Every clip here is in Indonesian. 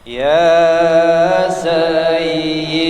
Ya Sayyidi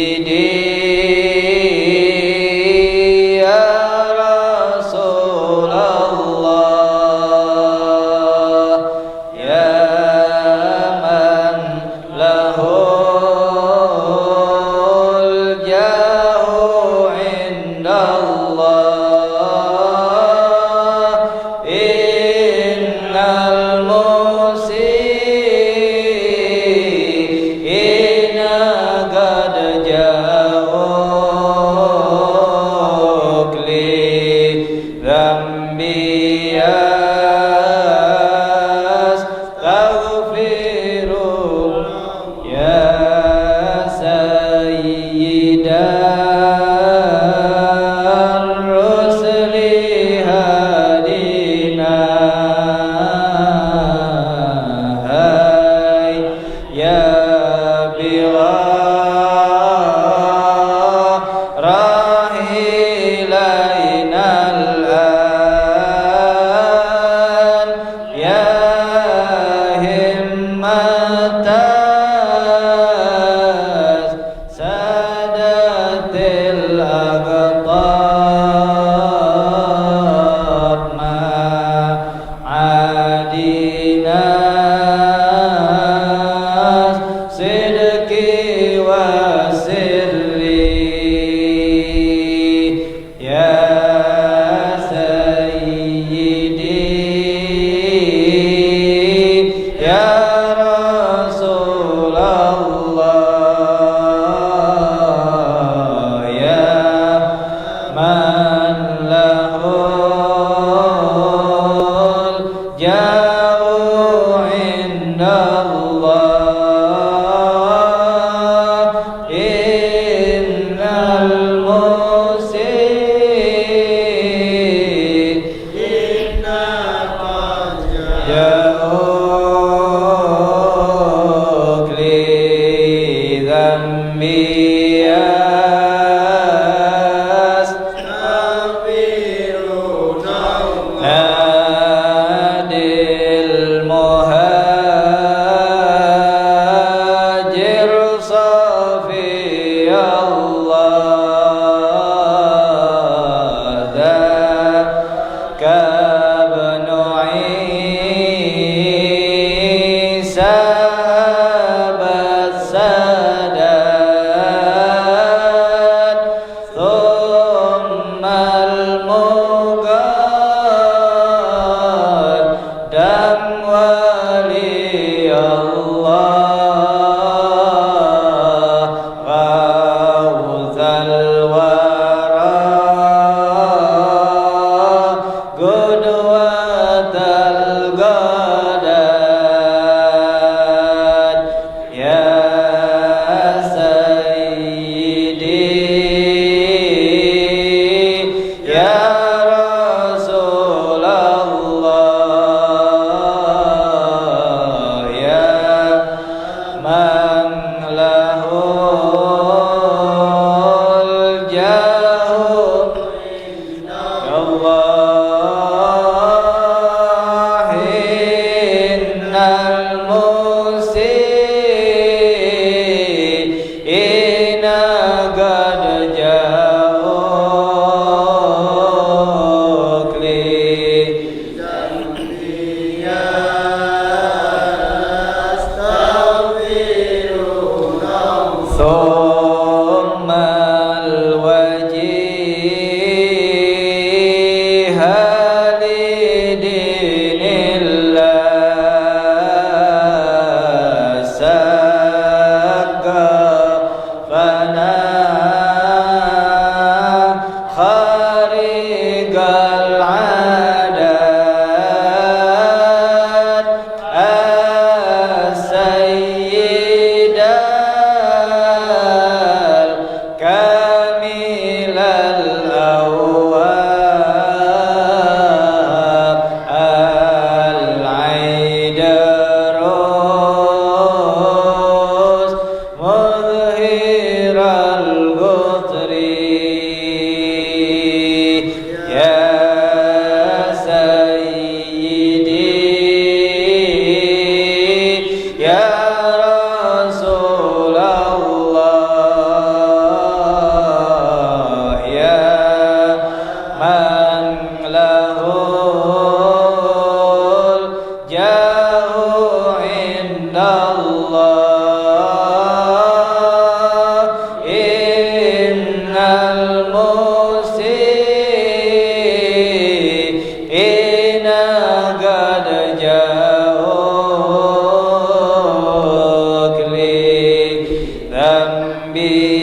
ذنبي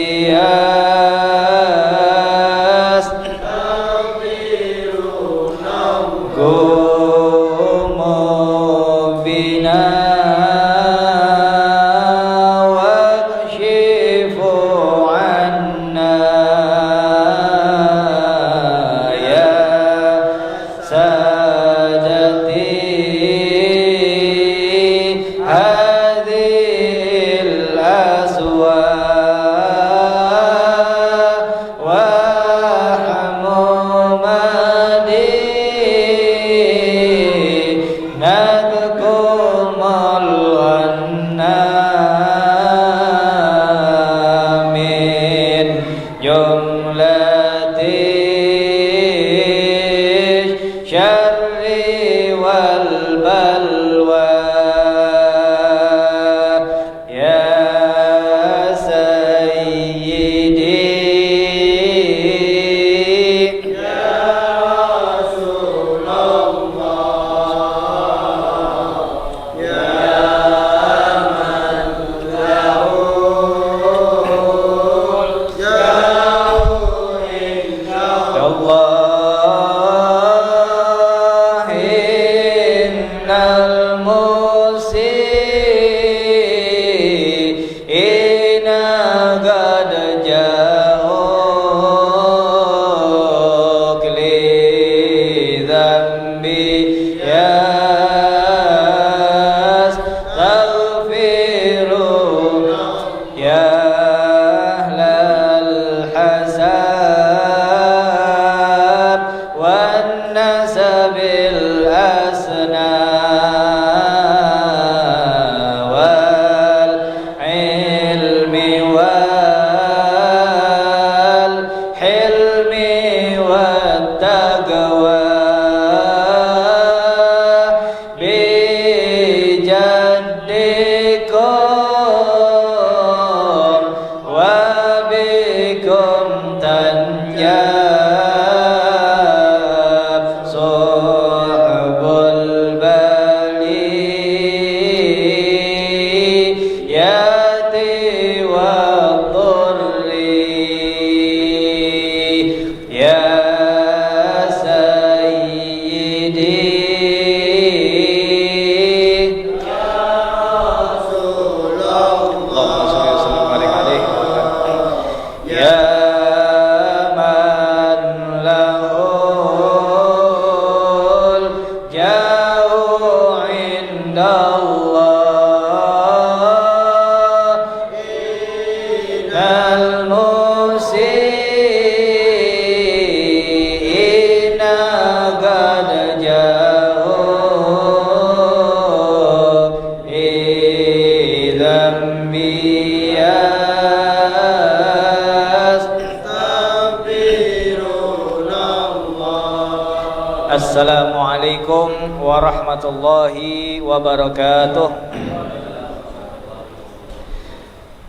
Assalamualaikum warahmatullahi wabarakatuh.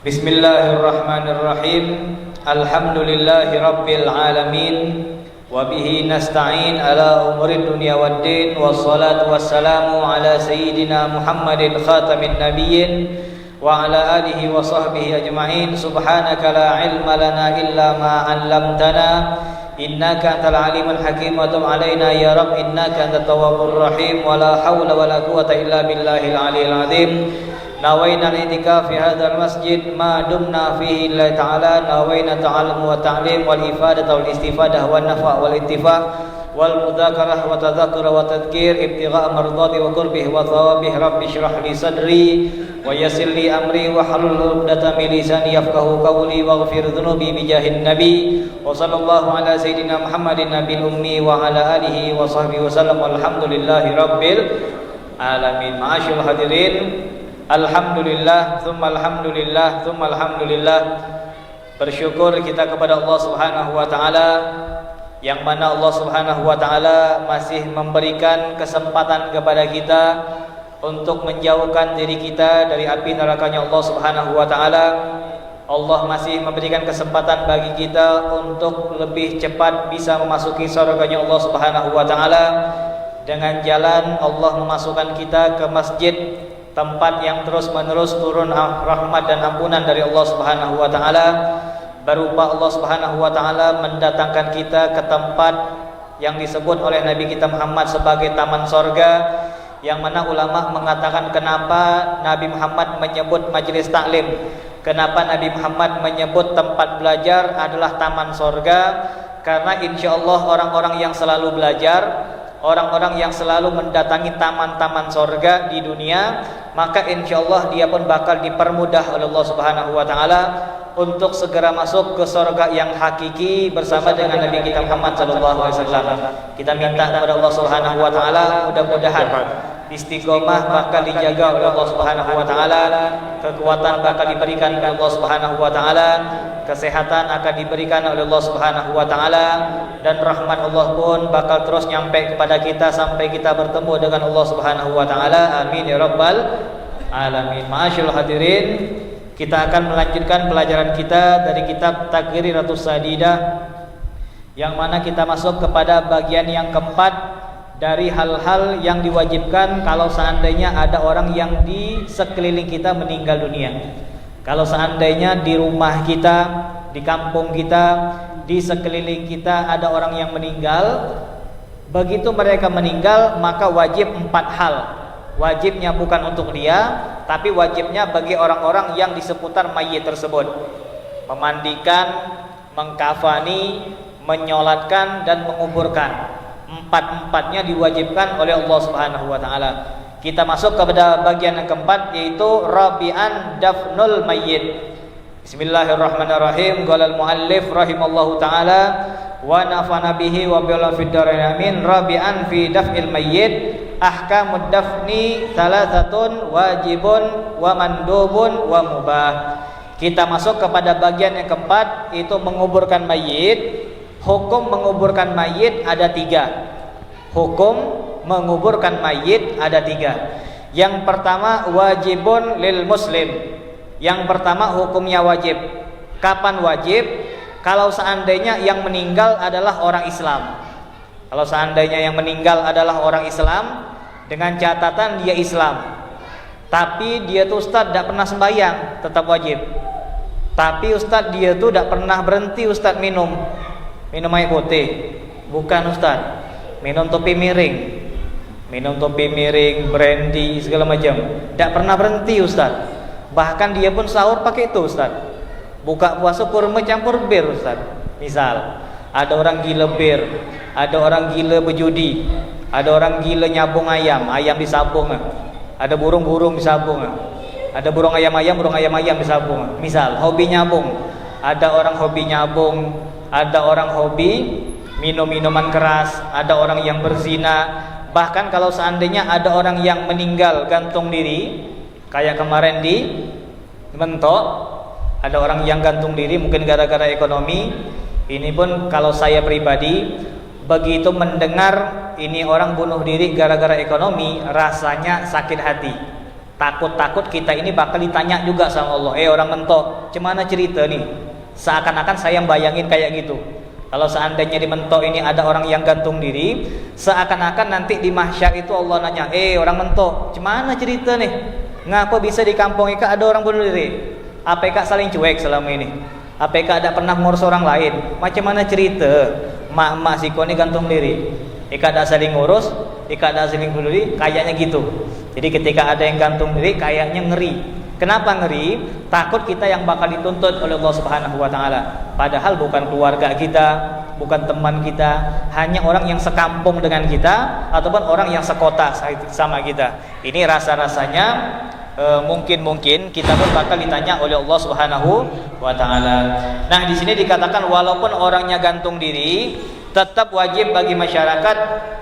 Bismillahirrahmanirrahim. Alhamdulillahi rabbil alamin. Wabihi nasta'in ala umurid dunia waddin. Wassalatu wassalamu ala sayyidina Muhammadin khatamin nabiyyin wa ala alihi wa sahbihi ajma'in. Subhanaka la ilma lana illa ma 'allamtana innaka antal alimul hakim wa tub alaina ya rab innaka antat tawwabur rahim wa la haula wa la quwwata illa billahil aliyil azim. Nawaina al-i'tikaf fi hadzal masjid ma dumna fihi lillahi ta'ala. Nawaina ta'allum wa ta'lim wal ifadah wal istifadah wan nafa' wal ittifaq wal mudzakarah wa tadzakkura wa tadhkir ibtigha' mardati wa qurbih wa thawabih. Rabbi shrah li sadri wa yassir li amri wa hlul 'uqdatam min lisani yafqahu qawli waghfir dhunubi bi jahin nabi wa sallallahu ala sayidina Muhammadin nabil ummi wa ala alihi wa sahbihi wa sallam. Alhamdulillahi rabbil alamin. Ma'asyiral hadirin, alhamdulillah tsumma alhamdulillah tsumma alhamdulillah. Bersyukur kita kepada Allah Subhanahu wa taala, yang mana Allah Subhanahu wa taala masih memberikan kesempatan kepada kita untuk menjauhkan diri kita dari api nerakanya Allah Subhanahu wa taala. Allah masih memberikan kesempatan bagi kita untuk lebih cepat bisa memasuki surganya Allah Subhanahu wa taala dengan jalan Allah memasukkan kita ke masjid tempat yang terus-menerus turun rahmat dan ampunan dari Allah Subhanahu wa taala, berupa Allah Subhanahu wa taala mendatangkan kita ke tempat yang disebut oleh Nabi kita Muhammad sebagai taman sorga, yang mana ulama mengatakan kenapa Nabi Muhammad menyebut majelis taklim, kenapa Nabi Muhammad menyebut tempat belajar adalah taman sorga, karena insya Allah orang-orang yang selalu belajar, orang-orang yang selalu mendatangi taman-taman sorga di dunia, maka insya Allah dia pun bakal dipermudah oleh Allah Subhanahu wa taala untuk segera masuk ke surga yang hakiki bersama dengan Nabi kita Muhammad sallallahu alaihi wasallam. Kita minta kepada Allah Subhanahu wa taala mudah-mudahan istiqomah bakal dijaga oleh Allah Subhanahu wa taala, kekuatan bakal diberikan oleh Allah Subhanahu wa taala, kesehatan akan diberikan oleh Allah Subhanahu wa taala, dan rahmat Allah pun bakal terus nyampe kepada kita sampai kita bertemu dengan Allah Subhanahu wa taala. Amin ya rabbal alamin. Ma'asyiral hadirin, kita akan melanjutkan pelajaran kita dari kitab Taqriratus Sadidah, yang mana kita masuk kepada bagian yang keempat dari hal-hal yang diwajibkan kalau seandainya ada orang yang di sekeliling kita meninggal dunia. Kalau seandainya di rumah kita, di kampung kita, di sekeliling kita ada orang yang meninggal, begitu mereka meninggal maka wajib 4 hal. Wajibnya bukan untuk dia, tapi wajibnya bagi orang-orang yang di seputar mayit tersebut: memandikan, mengkafani, menyolatkan, dan menguburkan. 4-4-nya diwajibkan oleh Allah Subhanahu wa taala. Kita masuk kepada bagian yang keempat, yaitu rabi'an dafnul mayyit. Bismillahirrahmanirrahim. Qala al-muallif rahimallahu taala wa nafana bihi wa bil fiddarin amin. Rabi'an fi daf'il mayyit ahkamud dafni thalathatun wajibun wa mandubun wa mubah. Kita masuk kepada bagian yang keempat, yaitu menguburkan mayit. Hukum menguburkan mayit ada 3. Hukum menguburkan mayit ada 3. Yang pertama, wajibun lil muslim. Yang pertama hukumnya wajib. Kapan wajib? Kalau seandainya yang meninggal adalah orang Islam. Kalau seandainya yang meninggal adalah orang Islam, dengan catatan dia Islam, tapi dia tuh Ustadz tidak pernah sembahyang, tetap wajib. Tapi Ustadz dia tuh tidak pernah berhenti Ustadz minum air putih, bukan Ustadz, minum topi miring, brandy segala macam, tidak pernah berhenti Ustadz. Bahkan dia pun sahur pakai itu Ustadz, buka puasa kurma campur bir Ustadz. Misal ada orang gila bir, ada orang gila berjudi, ada orang gila nyabung ayam disabung, ada burung disabung, ada burung ayam disabung. Misal hobi nyabung, ada orang hobi nyabung, ada orang hobi minum minuman keras, ada orang yang berzina. Bahkan kalau seandainya ada orang yang meninggal gantung diri, kayak kemarin di Mentok, ada orang yang gantung diri mungkin gara-gara ekonomi. Ini pun kalau saya pribadi, begitu mendengar ini orang bunuh diri gara-gara ekonomi, rasanya sakit hati. Takut-takut kita ini bakal ditanya juga sama Allah, orang Mentok, gimana cerita nih? Seakan-akan saya bayangin kayak gitu. Kalau seandainya di Mentok ini ada orang yang gantung diri, seakan-akan nanti di mahsyar itu Allah nanya, orang Mentok, gimana cerita nih? Ngapa bisa di kampung Ika ada orang bunuh diri? Apa Ika saling cuek selama ini? Apa Ika ada pernah ngurus orang lain? Macam mana cerita? Mak si kau ini gantung diri, Ika ada saling ngurus, Ika ada saling bunuh diri, kayaknya gitu. Jadi ketika ada yang gantung diri, kayaknya ngeri. Kenapa ngeri? Takut kita yang bakal dituntut oleh Allah Subhanahu wa taala. Padahal bukan keluarga kita, bukan teman kita, hanya orang yang sekampung dengan kita ataupun orang yang sekota sama kita. Ini rasa-rasanya mungkin kita pun bakal ditanya oleh Allah Subhanahu wa taala. Nah, di sini dikatakan walaupun orangnya gantung diri, tetap wajib bagi masyarakat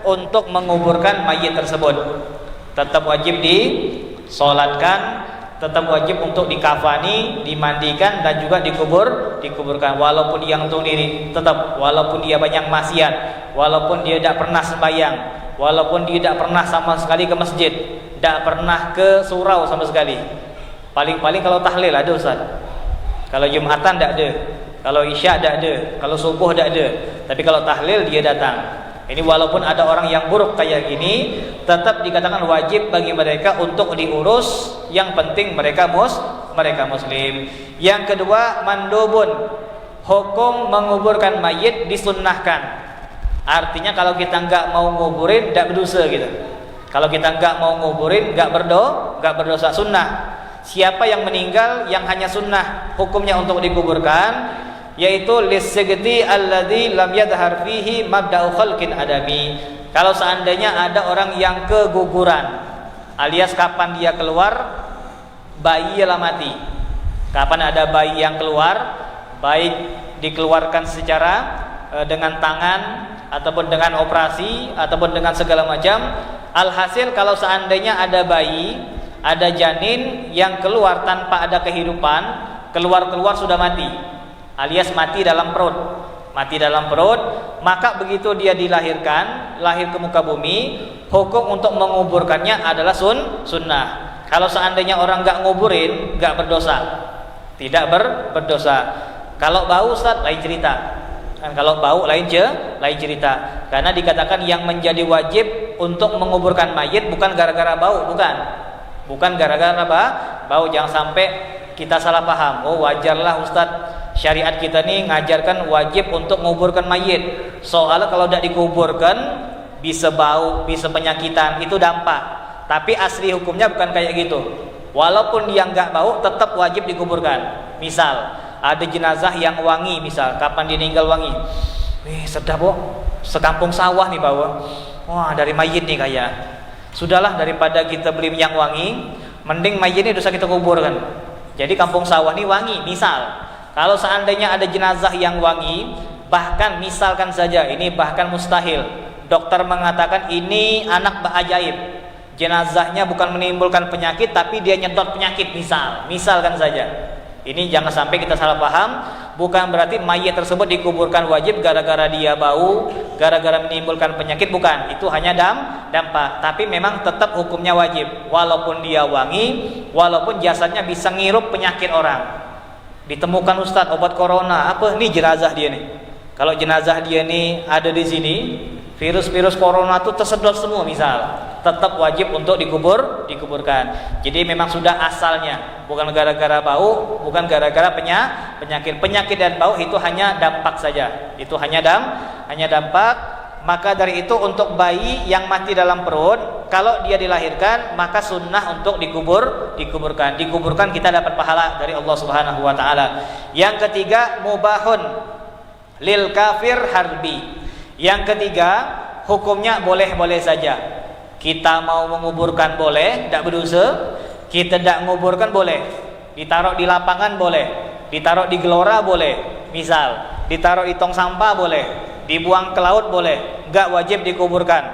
untuk menguburkan mayit tersebut. Tetap wajib disolatkan, tetap wajib untuk dikafani, dimandikan, dan juga dikuburkan. Walaupun dia gantung diri, tetap, walaupun dia banyak maksiat, walaupun dia tidak pernah sembahyang, walaupun dia tidak pernah sama sekali ke masjid, tidak pernah ke surau sama sekali. Paling-paling kalau tahlil ada Ustaz, kalau Jumatan tidak ada, kalau Isya tidak ada, kalau subuh tidak ada. Tapi kalau tahlil dia datang. Ini walaupun ada orang yang buruk kayak gini, tetap dikatakan wajib bagi mereka untuk diurus. Yang penting mereka muslim. Yang kedua, mandubun, hukum menguburkan mayit disunnahkan. Artinya kalau kita nggak mau nguburin, tidak berdosa gitu. Kalau kita nggak mau nguburin, nggak berdosa, sunnah. Siapa yang meninggal yang hanya sunnah hukumnya untuk dikuburkan, yaitu lisegti alladzi lam yadhhar fihi mabda'u khalqin adami. Kalau seandainya ada orang yang keguguran, alias kapan dia keluar bayi ialah mati. Kapan ada bayi yang keluar, baik dikeluarkan secara dengan tangan ataupun dengan operasi ataupun dengan segala macam. Alhasil kalau seandainya ada bayi, ada janin yang keluar tanpa ada kehidupan, keluar sudah mati, alias mati dalam perut, maka begitu dia dilahirkan, lahir ke muka bumi, hukum untuk menguburkannya adalah sunnah. Kalau seandainya orang nggak nguburin, nggak berdosa, tidak berdosa. Kalau bau, Ustaz, lain cerita. Kan kalau bau lain cerita. Karena dikatakan yang menjadi wajib untuk menguburkan mayit bukan gara-gara bau, bukan gara-gara bau. Jangan sampai kita salah paham. Oh, wajarlah Ustadz, syariat kita nih ngajarkan wajib untuk menguburkan mayit. Soalnya kalau tidak dikuburkan bisa bau, bisa penyakitan, itu dampak. Tapi asli hukumnya bukan kayak gitu. Walaupun dia nggak bau, tetap wajib dikuburkan. Misal ada jenazah yang wangi, misal kapan dia meninggal wangi, sedap kok, sekampung sawah nih bawa, wah dari mayit nih kayak. Sudahlah, daripada kita beli minyak wangi, mending mayit ini dosa kita kuburkan. Jadi kampung sawah nih wangi, misal. Kalau seandainya ada jenazah yang wangi, bahkan misalkan saja, ini bahkan mustahil, dokter mengatakan ini anak ajaib, jenazahnya bukan menimbulkan penyakit tapi dia nyedot penyakit, misalkan saja. Ini jangan sampai kita salah paham. Bukan berarti mayat tersebut dikuburkan wajib gara-gara dia bau, gara-gara menimbulkan penyakit, bukan. Itu hanya dampak. Tapi memang tetap hukumnya wajib. Walaupun dia wangi, walaupun jasadnya bisa ngirup penyakit orang. Ditemukan Ustadz obat corona, apa nih jenazah dia nih. Kalau jenazah dia nih ada di sini, virus-virus corona itu tersedot semua misal, tetap wajib untuk dikuburkan. Jadi memang sudah asalnya, bukan gara-gara bau, bukan gara-gara penyakit dan bau, itu hanya dampak saja. Itu hanya dampak. Maka dari itu untuk bayi yang mati dalam perut, kalau dia dilahirkan, maka sunnah untuk dikuburkan. Dikuburkan kita dapat pahala dari Allah Subhanahu wa taala. Yang ketiga, mubahun lil kafir harbi. Yang ketiga, hukumnya boleh-boleh saja. Kita mau menguburkan boleh, tidak berdosa. Kita tidak menguburkan boleh. Ditaruh di lapangan boleh, ditaruh di gelora boleh. Misal, ditaruh di tong sampah boleh, dibuang ke laut boleh. Enggak wajib dikuburkan.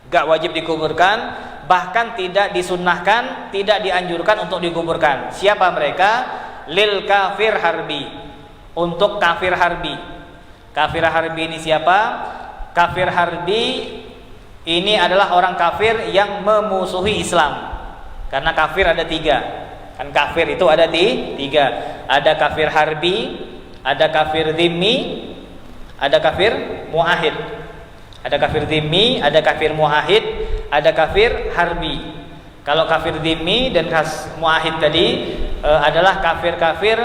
Enggak wajib dikuburkan, bahkan tidak disunnahkan, tidak dianjurkan untuk dikuburkan. Siapa mereka? Lil kafir harbi. Untuk kafir harbi. Kafir harbi ini siapa? Kafir harbi ini adalah orang kafir yang memusuhi Islam. Karena kafir ada 3. Kan kafir itu ada 3. Ada kafir harbi, ada kafir dhimmi, ada kafir muahid. Ada kafir dhimmi, ada kafir muahid, ada kafir harbi. Kalau kafir dhimmi dan muahid tadi adalah kafir-kafir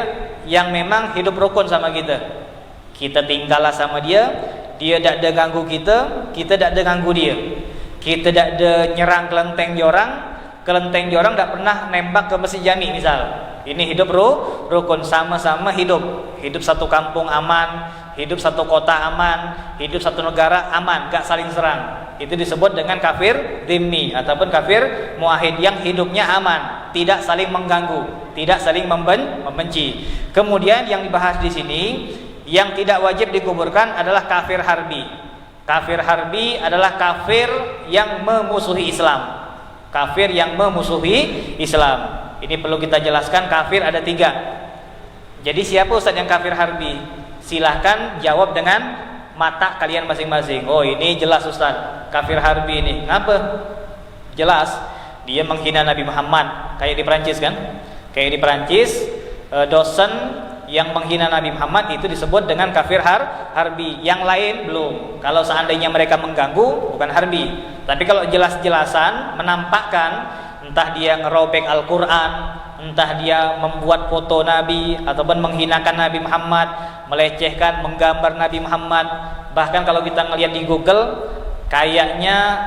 yang memang hidup rukun sama kita. Kita tinggallah sama dia tidak ada ganggu kita tidak ada ganggu dia. Kita tidak ada nyerang kelenteng jorang tidak pernah nembak ke Masjid Jami misal. Ini hidup rukun, sama-sama hidup satu kampung aman, hidup satu kota aman, hidup satu negara aman, gak saling serang. Itu disebut dengan kafir dhimmi ataupun kafir muahid yang hidupnya aman, tidak saling mengganggu, tidak saling membenci. Kemudian yang dibahas di sini, yang tidak wajib dikuburkan adalah kafir harbi. Kafir harbi adalah kafir yang memusuhi Islam. Kafir yang memusuhi Islam. Ini perlu kita jelaskan, kafir ada 3. Jadi siapa Ustaz yang kafir harbi? Silahkan jawab dengan mata kalian masing-masing. Oh ini jelas Ustaz, kafir harbi ini. Ngapa? Jelas, dia menghina Nabi Muhammad. Kayak di Perancis kan? Kayak di Perancis, dosen yang menghina Nabi Muhammad itu disebut dengan kafir harbi. Yang lain belum. Kalau seandainya mereka mengganggu, bukan harbi. Tapi kalau jelas-jelasan menampakkan, entah dia ngerobek Al-Quran, entah dia membuat foto Nabi, ataupun menghinakan Nabi Muhammad, melecehkan, menggambar Nabi Muhammad. Bahkan kalau kita ngelihat di Google, kayaknya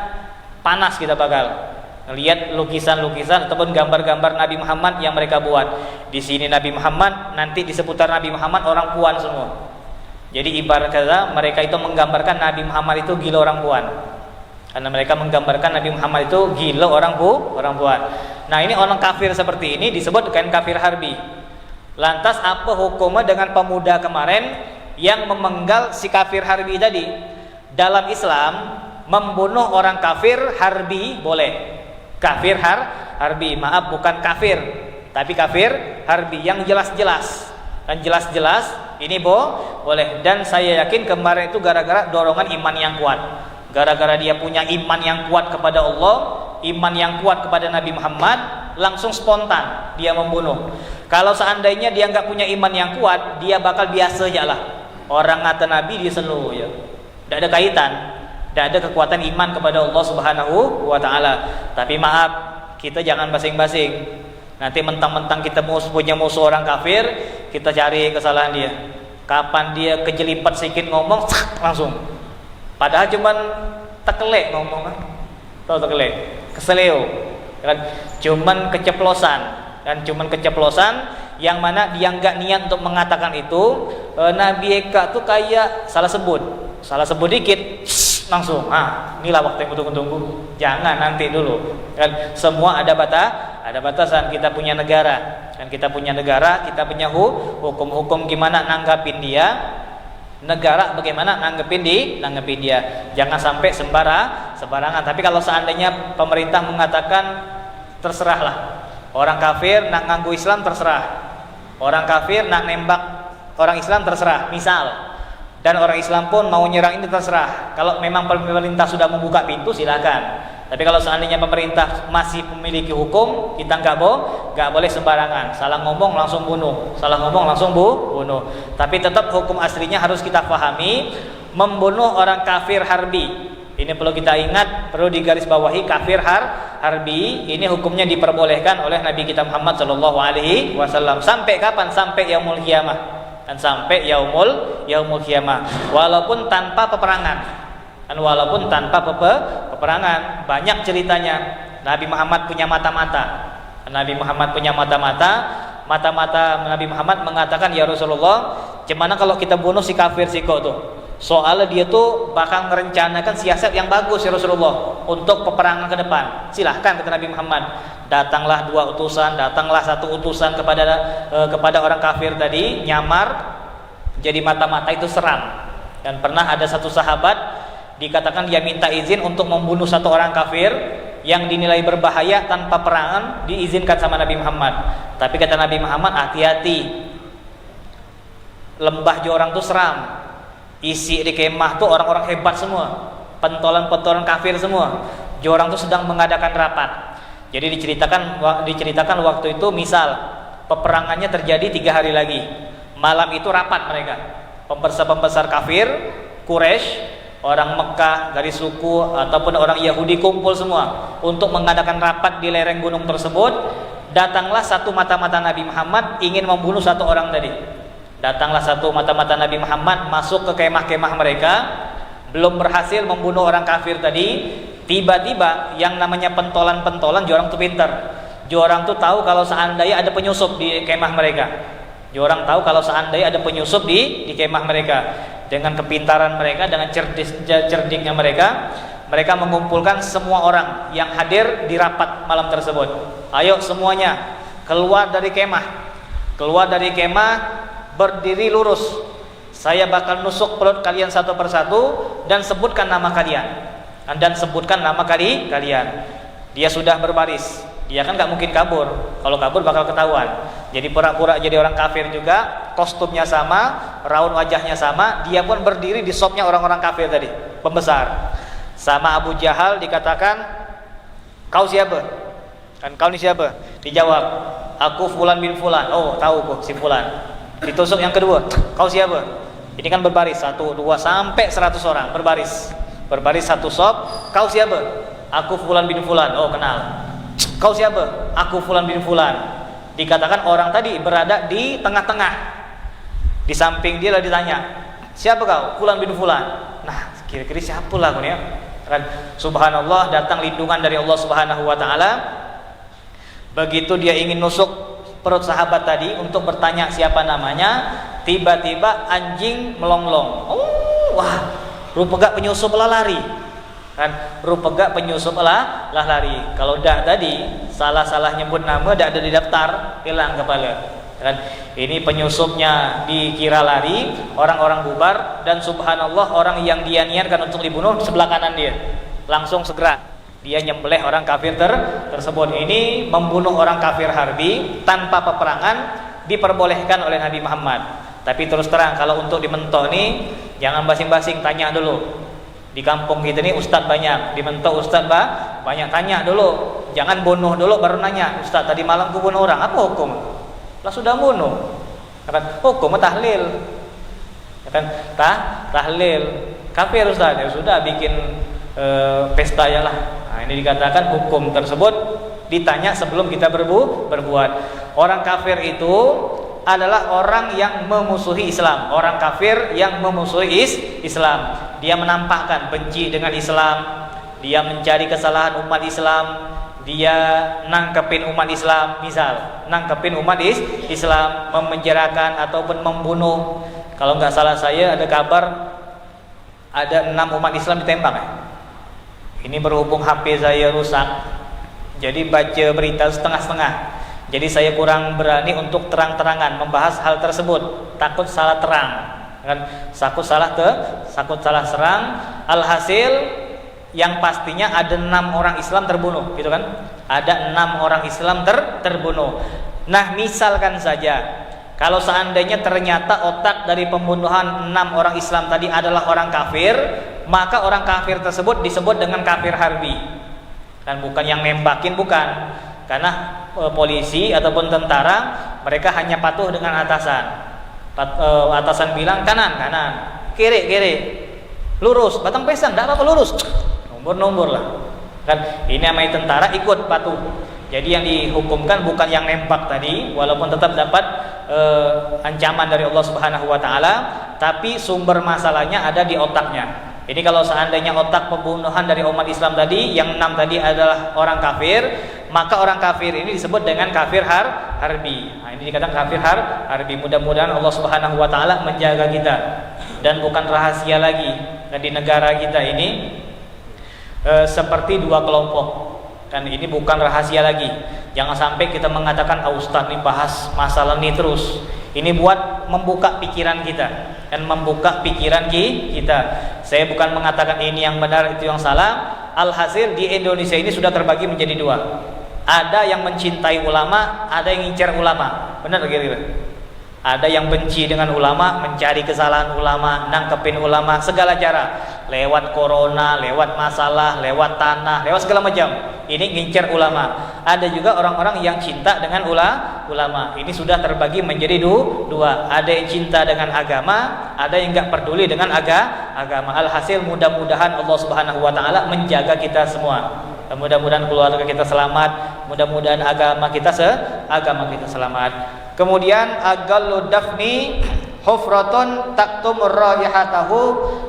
panas kita bakal lihat lukisan-lukisan ataupun gambar-gambar Nabi Muhammad yang mereka buat. Di sini Nabi Muhammad, nanti di seputar Nabi Muhammad orang Puan semua. Jadi ibarat kata mereka itu menggambarkan Nabi Muhammad itu gila orang Puan. Karena mereka menggambarkan Nabi Muhammad itu gila orang Puan. Nah, ini orang kafir seperti ini disebut dengan kafir harbi. Lantas apa hukumnya dengan pemuda kemarin yang memenggal si kafir harbi tadi? Dalam Islam membunuh orang kafir harbi boleh. Kafir harbi, maaf bukan kafir, tapi kafir harbi yang jelas-jelas. Dan jelas-jelas ini boleh. Dan saya yakin kemarin itu gara-gara dorongan iman yang kuat. Gara-gara dia punya iman yang kuat kepada Allah, iman yang kuat kepada Nabi Muhammad, langsung spontan dia membunuh. Kalau seandainya dia nggak punya iman yang kuat, dia bakal biasa aja lah. Orang ngata Nabi dia selu ya. Tidak ada kaitan. Tidak ada kekuatan iman kepada Allah Subhanahu wa ta'ala. Tapi maaf, kita jangan basing-basing. Nanti mentang-mentang kita punya musuh orang kafir, kita cari kesalahan dia. Kapan dia kejelipat sedikit ngomong, langsung. Padahal cuman tekelek ngomong kan. Tahu tekelek? Keseleo. Kan cuman keceplosan. Dan cuman keceplosan yang mana dia nggak niat untuk mengatakan itu. Nabi Eka tuh kayak salah sebut dikit langsung, inilah waktu yang tunggu-tunggu. Jangan nanti dulu. Kan semua ada batasan. Kita punya negara, kita punya hukum gimana nanggapin dia. Negara bagaimana nanggepin dia. Jangan sampai sembarangan. Tapi kalau seandainya pemerintah mengatakan terserahlah. Orang kafir nak nganggu Islam terserah. Orang kafir nak nembak orang Islam terserah. Misal. Dan orang Islam pun mau nyerang ini terserah. Kalau memang pemerintah sudah membuka pintu silakan. Tapi kalau seandainya pemerintah masih memiliki hukum, kita nggak boleh sembarangan. Salah ngomong langsung bunuh. Bunuh. Tapi tetap hukum aslinya harus kita pahami. Membunuh orang kafir harbi. Ini perlu kita ingat, perlu digarisbawahi kafir harbi. Ini hukumnya diperbolehkan oleh Nabi kita Muhammad SAW. Sampai kapan? Sampai yaumul qiyamah. Dan sampai yaumul qiyamah, walaupun tanpa peperangan. Banyak ceritanya. Nabi Muhammad punya mata-mata. Nabi Muhammad mengatakan, ya Rasulullah, gimana kalau kita bunuh si kafir siko tuh? Soalnya dia tuh bakal merencanakan siasat yang bagus ya Rasulullah untuk peperangan ke depan. Silahkan kata Nabi Muhammad. Datanglah satu utusan kepada orang kafir tadi, nyamar jadi mata-mata itu seram. Dan pernah ada satu sahabat dikatakan dia minta izin untuk membunuh satu orang kafir yang dinilai berbahaya tanpa perangan, diizinkan sama Nabi Muhammad. Tapi kata Nabi Muhammad, hati-hati. Lembah jorang tuh seram. Isi di kemah tuh orang-orang hebat semua, pentolan-pentolan kafir semua. Jorang tuh sedang mengadakan rapat. Jadi diceritakan waktu itu, misal peperangannya terjadi 3 hari lagi. Malam itu rapat mereka, pembesar-pembesar kafir, Quraisy, orang Mekah dari suku ataupun orang Yahudi kumpul semua untuk mengadakan rapat di lereng gunung tersebut. Datanglah satu mata-mata Nabi Muhammad ingin membunuh satu orang tadi. Datanglah satu mata-mata Nabi Muhammad masuk ke kemah-kemah mereka, belum berhasil membunuh orang kafir tadi. Tiba-tiba yang namanya pentolan-pentolan, jorang tuh pintar. Jorang tuh tahu kalau seandainya ada penyusup di kemah mereka. Jorang tahu kalau seandainya ada penyusup di kemah mereka. Dengan kepintaran mereka, dengan cerdiknya mereka mengumpulkan semua orang yang hadir di rapat malam tersebut. Ayo semuanya keluar dari kemah, berdiri lurus. Saya bakal nusuk perut kalian satu persatu dan sebutkan nama kalian. Dia sudah berbaris. Dia kan nggak mungkin kabur. Kalau kabur bakal ketahuan. Jadi pura-pura jadi orang kafir juga, kostumnya sama, raut wajahnya sama. Dia pun berdiri di sopnya orang-orang kafir tadi, pembesar. Sama Abu Jahal dikatakan, kau siapa? Kan kau ini siapa? Dijawab, aku Fulan bin Fulan. Oh tahu kok si Fulan. Ditusuk yang kedua, kau siapa? Ini kan berbaris 1, 2 sampai 100 orang berbaris satu sop. Kau siapa? Aku Fulan bin Fulan. Oh, kenal. Kau siapa? Aku Fulan bin Fulan. Dikatakan orang tadi berada di tengah-tengah. Di samping dia lah ditanya, siapa kau? Fulan bin Fulan. Nah, kira-kira siapa lah aku nih ya? Kan subhanallah, datang lindungan dari Allah Subhanahu wa taala. Begitu dia ingin nusuk perut sahabat tadi untuk bertanya siapa namanya, tiba-tiba anjing melonglong. Oh, wah, rupega penyusup lah lari. Kan rupega penyusup lah lari. Kalau dah tadi salah nyebut nama, dah ada di daftar, hilang kepala. Kan ini penyusupnya dikira lari, orang-orang bubar, dan subhanallah orang yang dia niatkan untuk dibunuh sebelah kanan dia. Langsung segera dia nyembelih orang kafir tersebut. Ini membunuh orang kafir harbi tanpa peperangan diperbolehkan oleh Nabi Muhammad. Tapi terus terang, kalau untuk dimentok nih jangan basing-basing, tanya dulu. Di kampung kita nih ustaz banyak, dimentok ustaz banyak, tanya dulu. Jangan bunuh dulu baru nanya, ustaz tadi malam ku bunuh orang, apa hukum? Lah sudah bunuh. Kan hukum tahlil. Kan tahlil. Kafir ustaz, ya sudah bikin pesta ya lah. Nah, ini dikatakan hukum tersebut ditanya sebelum kita berbuat. Orang kafir itu adalah orang yang memusuhi Islam. Orang kafir yang memusuhi Islam, dia menampakkan benci dengan Islam, dia mencari kesalahan umat Islam, dia nangkepin umat Islam, misal nangkepin umat Islam, memenjarakan ataupun membunuh. Kalau nggak salah saya ada kabar ada 6 umat Islam ditembak ya. Ini berhubung HP saya rusak, jadi baca berita setengah-setengah. Jadi saya kurang berani untuk terang-terangan membahas hal tersebut, takut salah terang, kan? Takut salah serang. Alhasil yang pastinya ada 6 orang Islam terbunuh, gitu kan? Ada 6 orang Islam terbunuh. Nah, misalkan saja kalau seandainya ternyata otak dari pembunuhan 6 orang Islam tadi adalah orang kafir, maka orang kafir tersebut disebut dengan kafir harbi. Kan bukan yang nembakin, bukan. Karena polisi ataupun tentara mereka hanya patuh dengan atasan. Atasan bilang kanan, kiri, lurus, batang pisang, tidak apa-apa lurus. Nombor lah. Kan ini namanya tentara, ikut patuh. Jadi yang dihukumkan bukan yang nembak tadi, walaupun tetap dapat ancaman dari Allah Subhanahu wa taala, tapi sumber masalahnya ada di otaknya. Ini kalau seandainya otak pembunuhan dari umat Islam tadi, yang 6 tadi adalah orang kafir, maka orang kafir ini disebut dengan kafir harbi. Nah, ini dikatakan kafir harbi. Mudah-mudahan Allah Subhanahu wa taala menjaga kita, dan bukan rahasia lagi. Dan di negara kita ini seperti 2 kelompok. Dan ini bukan rahasia lagi. Jangan sampai kita mengatakan, Ustaz nih bahas masalah ini terus. Ini buat membuka pikiran kita dan membuka pikiran kita. Saya bukan mengatakan ini yang benar, itu yang salah. Alhasil di Indonesia ini sudah terbagi menjadi 2. Ada yang mencintai ulama, ada yang ngincar ulama. Benar kira-kira? Ada yang benci dengan ulama, mencari kesalahan ulama, nangkepin ulama segala cara, lewat corona, lewat masalah, lewat tanah, lewat segala macam. Ini ngincar ulama. Ada juga orang-orang yang cinta dengan ulama. Ini sudah terbagi menjadi 2. Ada yang cinta dengan agama, ada yang enggak peduli dengan agama. Alhasil mudah-mudahan Allah Subhanahu wa taala menjaga kita semua. Mudah-mudahan keluarga kita selamat, mudah-mudahan agama kita selamat. Kemudian agallu dafni hufratun taktumur raihatahu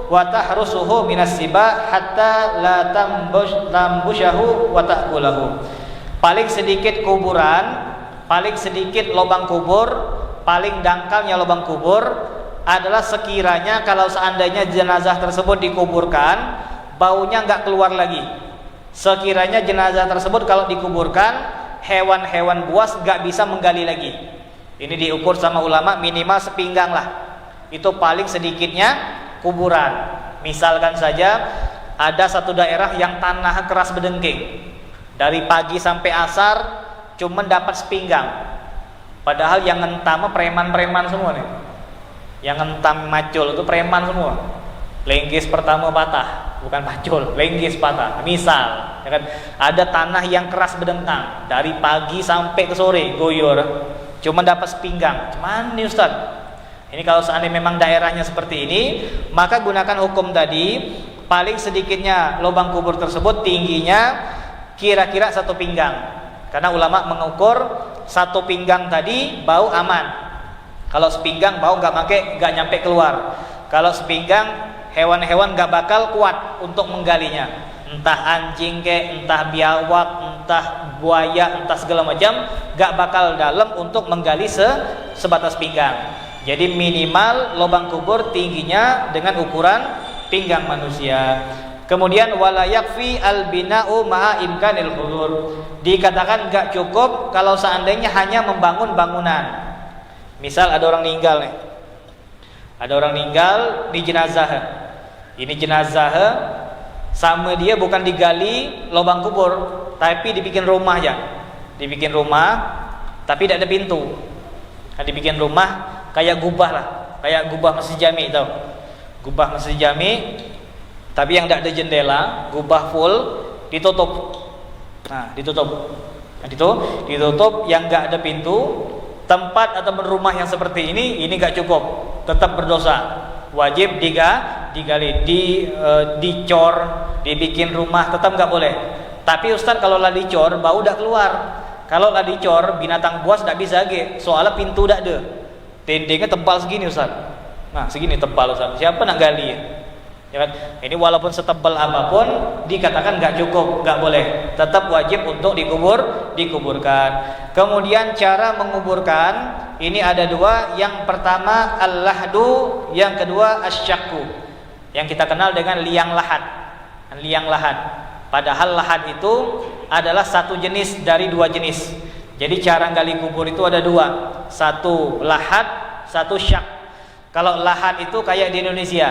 wa tahrusuhu minas siba hatta la tambushahu wa ta'kulahu. Paling sedikit kuburan, paling sedikit lubang kubur, paling dangkalnya lubang kubur adalah sekiranya kalau seandainya jenazah tersebut dikuburkan, baunya enggak keluar lagi. Sekiranya jenazah tersebut kalau dikuburkan, hewan-hewan buas enggak bisa menggali lagi. Ini diukur sama ulama minimal sepinggang lah. Itu paling sedikitnya kuburan. Misalkan saja ada satu daerah yang tanah keras bedengking, dari pagi sampai asar cuma dapat sepinggang. Padahal yang ngentam preman-preman semua nih. Yang ngentam macul itu preman semua. Lenggis pertama patah, bukan macul, lenggis patah. Misal, ya kan, ada tanah yang keras bedengkang dari pagi sampai ke sore goyor. Cuma dapat sepinggang. Cuman nih Ustaz, Ini kalau seandainya memang daerahnya seperti ini, maka gunakan hukum tadi, paling sedikitnya lubang kubur tersebut tingginya kira-kira 1 pinggang. Karena ulama mengukur 1 pinggang tadi bau aman. Kalau sepinggang bau nggak nyampe keluar. Kalau sepinggang hewan-hewan nggak bakal kuat untuk menggalinya. Entah anjing entah biawak, entah buaya, entah segala macam, nggak bakal dalam untuk menggali sebatas pinggang. Jadi minimal lubang kubur tingginya dengan ukuran pinggang manusia. Kemudian wala yakfi al-bina'u ma'a imkanil hudur. Dikatakan enggak cukup kalau seandainya hanya membangun bangunan. Misal ada orang meninggal nih. Ada orang meninggal di jenazah. Ini jenazah sama dia bukan digali lubang kubur, tapi dibikin rumah aja. Dibikin rumah tapi tidak ada pintu. Kan dibikin rumah kayak gubah lah, kayak gubah masjid jami tau. Gubah masjid jami tapi yang tidak ada jendela, gubah full ditutup. Nah, ditutup. Nah, ditutup yang enggak ada pintu. Tempat atau rumah yang seperti ini enggak cukup, tetap berdosa. Wajib digali, dicor, dibikin rumah, tetap enggak boleh. Tapi Ustaz kalau lah dicor bau udah keluar. Kalau lah dicor binatang buas enggak bisa ge, soalnya pintu enggak ada. Dindingnya tebal segini Ustaz. Nah, segini tebal Ustaz. Siapa nak gali? Ya kan? Ini walaupun setebal apapun dikatakan enggak cukup, enggak boleh. Tetap wajib untuk dikuburkan. Kemudian cara menguburkan ini ada 2. Yang pertama al-lahdu, yang kedua asyaqqu. Yang kita kenal dengan liang lahat. Liang lahat. Padahal lahat itu adalah satu jenis dari 2 jenis. Jadi cara gali kubur itu ada 2. Satu lahat, satu syak. Kalau lahat itu kayak di Indonesia.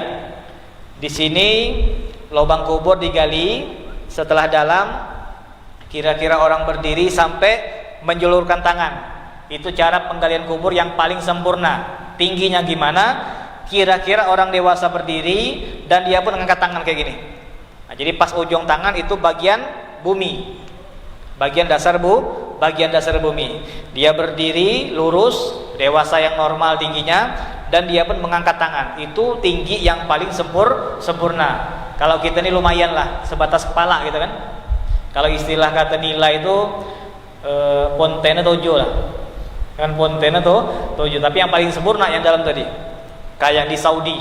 Di sini lubang kubur digali, setelah dalam kira-kira orang berdiri sampai menjulurkan tangan. Itu cara penggalian kubur yang paling sempurna. Tingginya gimana? Kira-kira orang dewasa berdiri dan dia pun mengangkat tangan kayak gini. Nah, jadi pas ujung tangan itu bagian bumi. Bagian dasar bumi. Dia berdiri lurus, dewasa yang normal tingginya, dan dia pun mengangkat tangan. Itu tinggi yang paling sempurna. Kalau kita ini lumayan lah, sebatas kepala gitu kan. Kalau istilah kata nilai itu pontena 7 lah. Kan pontena 7, tapi yang paling sempurna yang dalam tadi. Kayak di Saudi.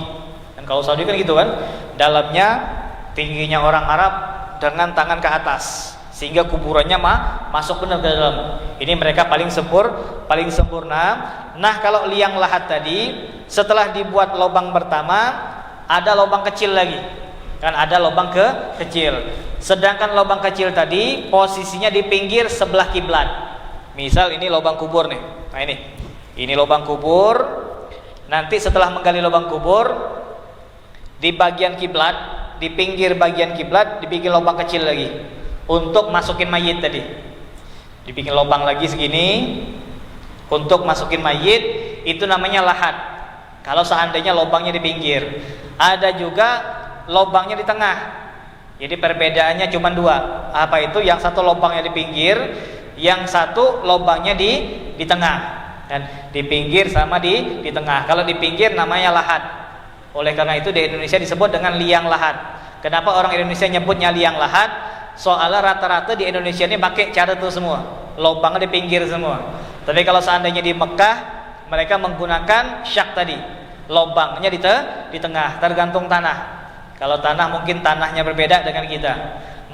Dan kalau Saudi kan gitu kan, dalamnya tingginya orang Arab dengan tangan ke atas, sehingga kuburannya masuk benar ke dalam. Ini mereka paling sempurna. Nah, kalau liang lahat tadi, setelah dibuat lubang pertama, ada lubang kecil lagi. Kan ada lubang kecil. Sedangkan lubang kecil tadi posisinya di pinggir sebelah kiblat. Misal ini lubang kubur nih. Nah, ini lubang kubur. Nanti setelah menggali lubang kubur, di bagian kiblat, di pinggir bagian kiblat dibikin lubang kecil lagi untuk masukin mayit tadi. Dibikin lubang lagi segini untuk masukin mayit, itu namanya lahat. Kalau seandainya lubangnya di pinggir. Ada juga lubangnya di tengah. Jadi perbedaannya cuma 2. Apa itu? Yang satu lubangnya di pinggir, yang satu lubangnya di tengah. Dan di pinggir sama di tengah. Kalau di pinggir namanya lahat. Oleh karena itu di Indonesia disebut dengan liang lahat. Kenapa orang Indonesia nyebutnya liang lahat? Soalnya rata-rata di Indonesia ini pakai cara itu semua, lubangnya di pinggir semua. Tapi kalau seandainya di Mekah, mereka menggunakan syak tadi, lubangnya di tengah, tergantung tanah. Kalau tanah mungkin tanahnya berbeda dengan kita.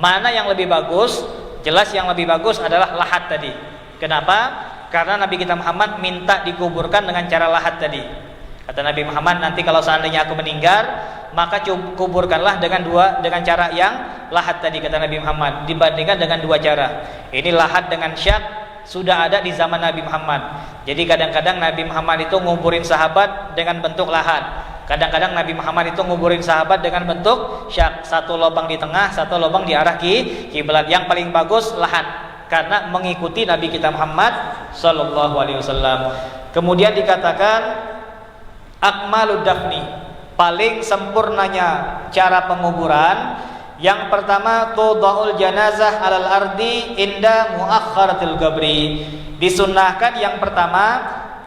Mana yang lebih bagus? Jelas yang lebih bagus adalah lahat tadi. Kenapa? Karena Nabi kita Muhammad minta dikuburkan dengan cara lahat tadi. Kata Nabi Muhammad, nanti kalau seandainya aku meninggal, maka kuburkanlah dengan cara yang lahat tadi, kata Nabi Muhammad, dibandingkan dengan 2 cara. Ini lahat dengan syak sudah ada di zaman Nabi Muhammad. Jadi kadang-kadang Nabi Muhammad itu nguburin sahabat dengan bentuk lahat. Kadang-kadang Nabi Muhammad itu nguburin sahabat dengan bentuk syak, satu lubang di tengah, satu lubang di arah kiblat. Yang paling bagus lahat, karena mengikuti Nabi kita Muhammad sallallahu alaihi wasallam. Kemudian dikatakan akmalud dafni, paling sempurnanya cara penguburan. Yang pertama, tudaul janazah alal ardi inda muakhkharatil qabri. Disunnahkan yang pertama,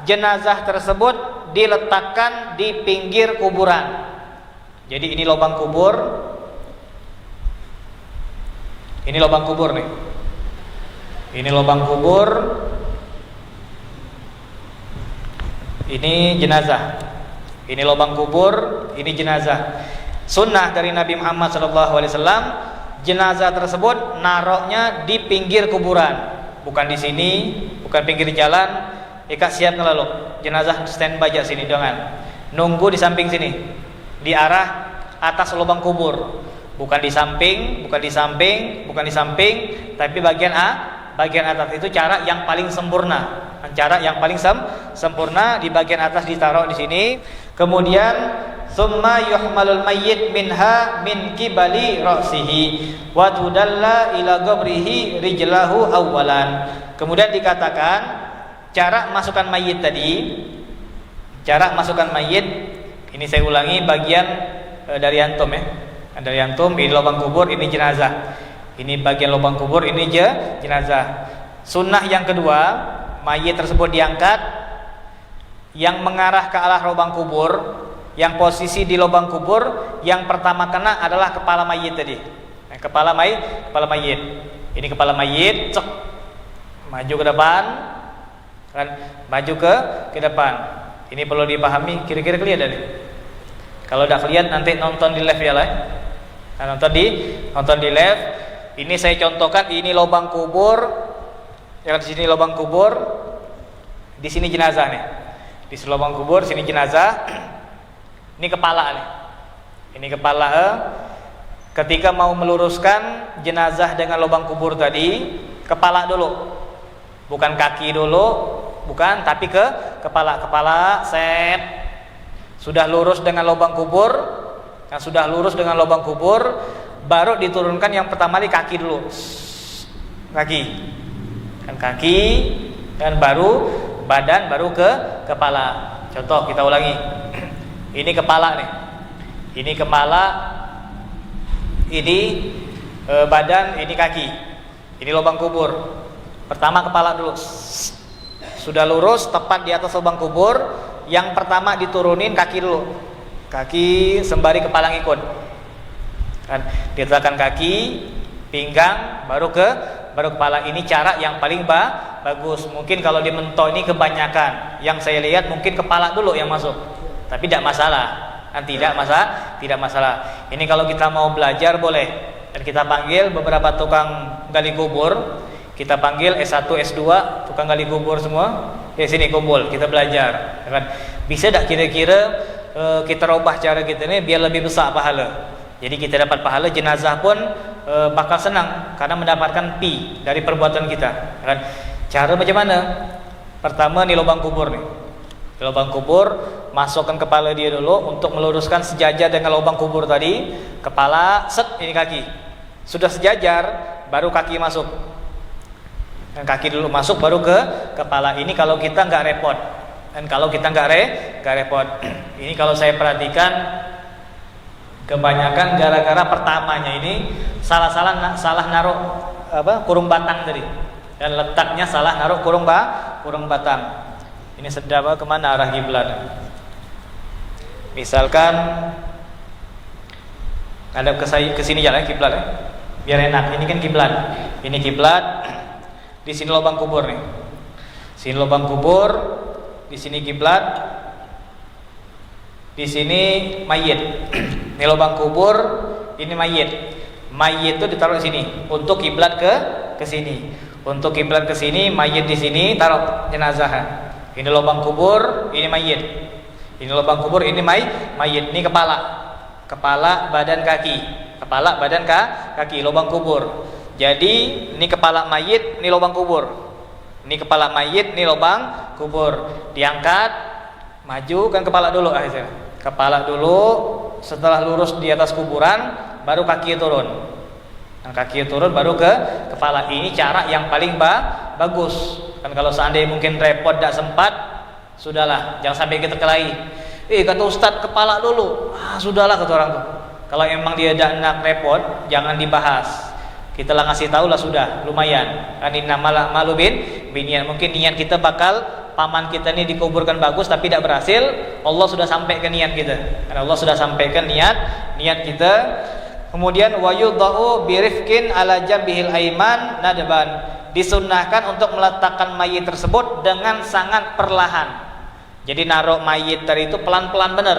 jenazah tersebut diletakkan di pinggir kuburan. Jadi ini lubang kubur. Ini lubang kubur nih. Ini lubang kubur. Ini jenazah. Ini lubang kubur, ini jenazah. Sunnah dari Nabi Muhammad SAW, jenazah tersebut naroknya di pinggir kuburan, bukan di sini, bukan pinggir jalan. Ika siap lalu jenazah standby aja sini, jangan nunggu di samping sini, di arah atas lubang kubur, bukan di samping, bukan di samping, bukan di samping, tapi bagian atas. Itu cara yang paling sempurna. Cara yang paling sempurna, di bagian atas ditaruh di sini. Kemudian summa yuhmalul mayyit minha min kibali ra'sihi wa tudalla ila qabrihi rijlahu awwalan. Kemudian dikatakan cara masukkan mayit tadi. Cara masukkan mayit ini saya ulangi bagian dari antum ya. Dari antum, ini lubang kubur, ini jenazah. Ini bagian lubang kubur, ini jenazah. Sunnah yang kedua, mayit tersebut diangkat yang mengarah ke arah lubang kubur, yang posisi di lubang kubur yang pertama kena adalah kepala mayit tadi. Kepala mayit. Ini kepala mayit, cek, maju ke depan, kan? Maju ke depan. Ini perlu dipahami, kira-kira kelihatan nih. Kalau udah kelihatan nanti nonton di live ya lah. Nah, nonton di live. Ini saya contohkan, ini lubang kubur. Yang di sini lubang kubur, di sini jenazah nih. Di lubang kubur, sini jenazah. Ini kepala nih. Ini kepala. Ketika mau meluruskan jenazah dengan lubang kubur tadi, kepala dulu. Bukan kaki dulu, bukan, tapi ke kepala. Kepala set. Sudah lurus dengan lubang kubur. Yang sudah lurus dengan lubang kubur, baru diturunkan yang pertama di kaki dulu. Kaki. Kan kaki, dan baru badan, baru ke kepala. Contoh kita ulangi. Ini kepala nih. Ini kepala, ini badan, ini kaki. Ini lubang kubur. Pertama kepala dulu. Sudah lurus tepat di atas lubang kubur, yang pertama diturunin kaki dulu. Kaki sembari kepala ngikut. Kan diletakkan kaki, pinggang, baru kepala. Ini cara yang paling bagus. Mungkin kalau di mentok ini kebanyakan, yang saya lihat mungkin kepala dulu yang masuk, tapi tidak masalah. Tidak masalah. Ini kalau kita mau belajar boleh, dan kita panggil beberapa tukang gali kubur. Kita panggil S1, S2, tukang gali kubur semua. Ya sini kumpul, kita belajar. Kan bisa tak kira-kira kita rubah cara kita ini biar lebih besar pahala. Jadi kita dapat pahala, jenazah pun bakal senang karena mendapatkan pi dari perbuatan kita. Kan? Cara macam mana? Pertama nih lubang kubur nih. Di lubang kubur, masukkan kepala dia dulu untuk meluruskan sejajar dengan lubang kubur tadi. Kepala, set, ini kaki. Sudah sejajar, baru kaki masuk. Dan kaki dulu masuk, baru ke kepala. Ini kalau kita nggak repot. Dan kalau kita nggak repot. Ini kalau saya perhatikan, kebanyakan gara-gara pertamanya ini salah naruh kurung batang tadi, dan letaknya salah naruh kurung batang. Ini sedap kemana arah kiblat? Misalkan ada ke sini jalan kiblat ya, biar enak. Ini kan kiblat. Ini kiblat. Di sini lubang kubur nih. Sini lubang kubur, di sini kiblat. Di sini mayit. Ini lubang kubur, ini mayit. Mayit itu ditaruh di sini untuk kiblat ke sini. Untuk kiblat ke sini, mayit di sini, taruh jenazah. Ini lubang kubur, ini mayit. Ini lubang kubur, ini mayit. Ini kepala. Kepala, badan, kaki. Kepala, badan, kaki, lubang kubur. Jadi ini kepala mayit, ini lubang kubur. Ini kepala mayit, ini lubang kubur. Diangkat, maju kan kepala dulu akhirnya. Kepala dulu, setelah lurus di atas kuburan, baru kaki turun. Dan kaki turun baru ke kepala. Ini cara yang paling bagus. Kan kalau seandainya mungkin repot, tidak sempat, sudahlah, jangan sampai kita kelahi. Kata Ustadz kepala dulu. Sudahlah kata orang tuh. Kalau emang dia tidak nak repot, jangan dibahas. Kita lah ngasih tahu lah sudah, lumayan. Kan ini nama malubin binian. Mungkin niat kita bakal paman kita ini dikuburkan bagus tapi tidak berhasil, Allah sudah sampaikan niat kita. Karena Allah sudah sampaikan niat kita. Kemudian wa yudha'u birifqin ala jambihil aiman nadban. Disunnahkan untuk meletakkan mayit tersebut dengan sangat perlahan. Jadi naruh mayit tadi itu pelan-pelan benar.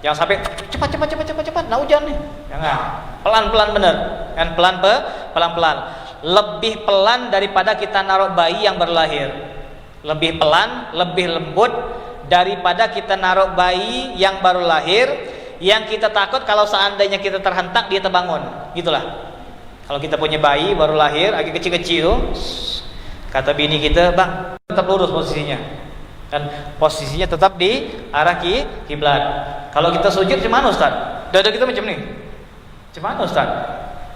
Jangan sampai cepat. Nah hujan nih. Jangan. Pelan-pelan benar. Kan pelan-pelan. Lebih pelan daripada kita naruh bayi yang berlahir. Lebih pelan, lebih lembut daripada kita naruh bayi yang baru lahir, yang kita takut kalau seandainya kita terhentak dia terbangun. Gitulah. Kalau kita punya bayi baru lahir, agak kecil-kecil tuh, kata bini kita, "Bang, tetap lurus posisinya." Dan posisinya tetap di arah kiblat. Kalau kita sujud macam mana Ustaz? Dada kita macam ni. Macam mana Ustaz?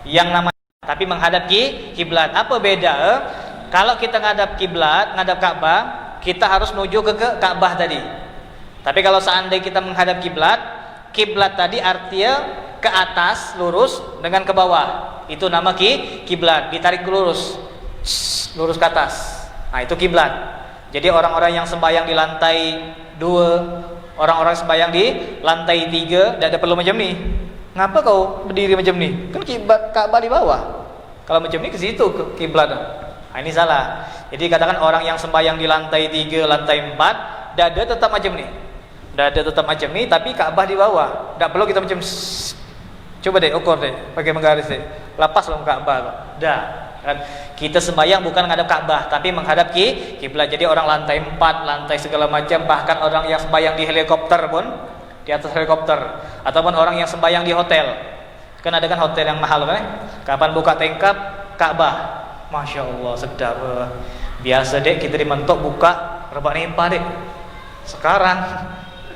Yang namanya tapi menghadap kiblat. Apa beda? Kalau kita ngadap kiblat, ngadap Ka'bah, kita harus menuju ke Ka'bah tadi. Tapi kalau seandainya kita menghadap kiblat tadi artinya ke atas lurus dengan ke bawah. Itu nama kiblat, ditarik lurus ke atas. Nah, itu kiblat. Jadi orang-orang yang sembahyang di lantai 2, orang-orang sembahyang di lantai 3, tidak ada perlu macam ni. Ngapa kau berdiri macam ni? Kan kiblat Ka'bah di bawah. Kalau macam ni ke situ kiblat. Nah, ini salah. Jadi katakan orang yang sembahyang di lantai 3, lantai 4, dada tetap macam ni. Dada tetap macam ni, tapi Ka'bah di bawah. Tak perlu kita macam coba deh ukur deh, pakai menggaris deh. Lapaslah Ka'bah. Dah. Kan kita sembahyang bukan menghadap Ka'bah, tapi menghadap kiblat. Jadi orang lantai 4, lantai segala macam, bahkan orang yang sembahyang di helikopter pun, di atas helikopter, ataupun orang yang sembahyang di hotel. Kan ada kan hotel yang mahal kan? Kapan buka tingkap Ka'bah. Masya Allah, sedap. Biasa dek kita dimentok buka rebak nipah dek. Sekarang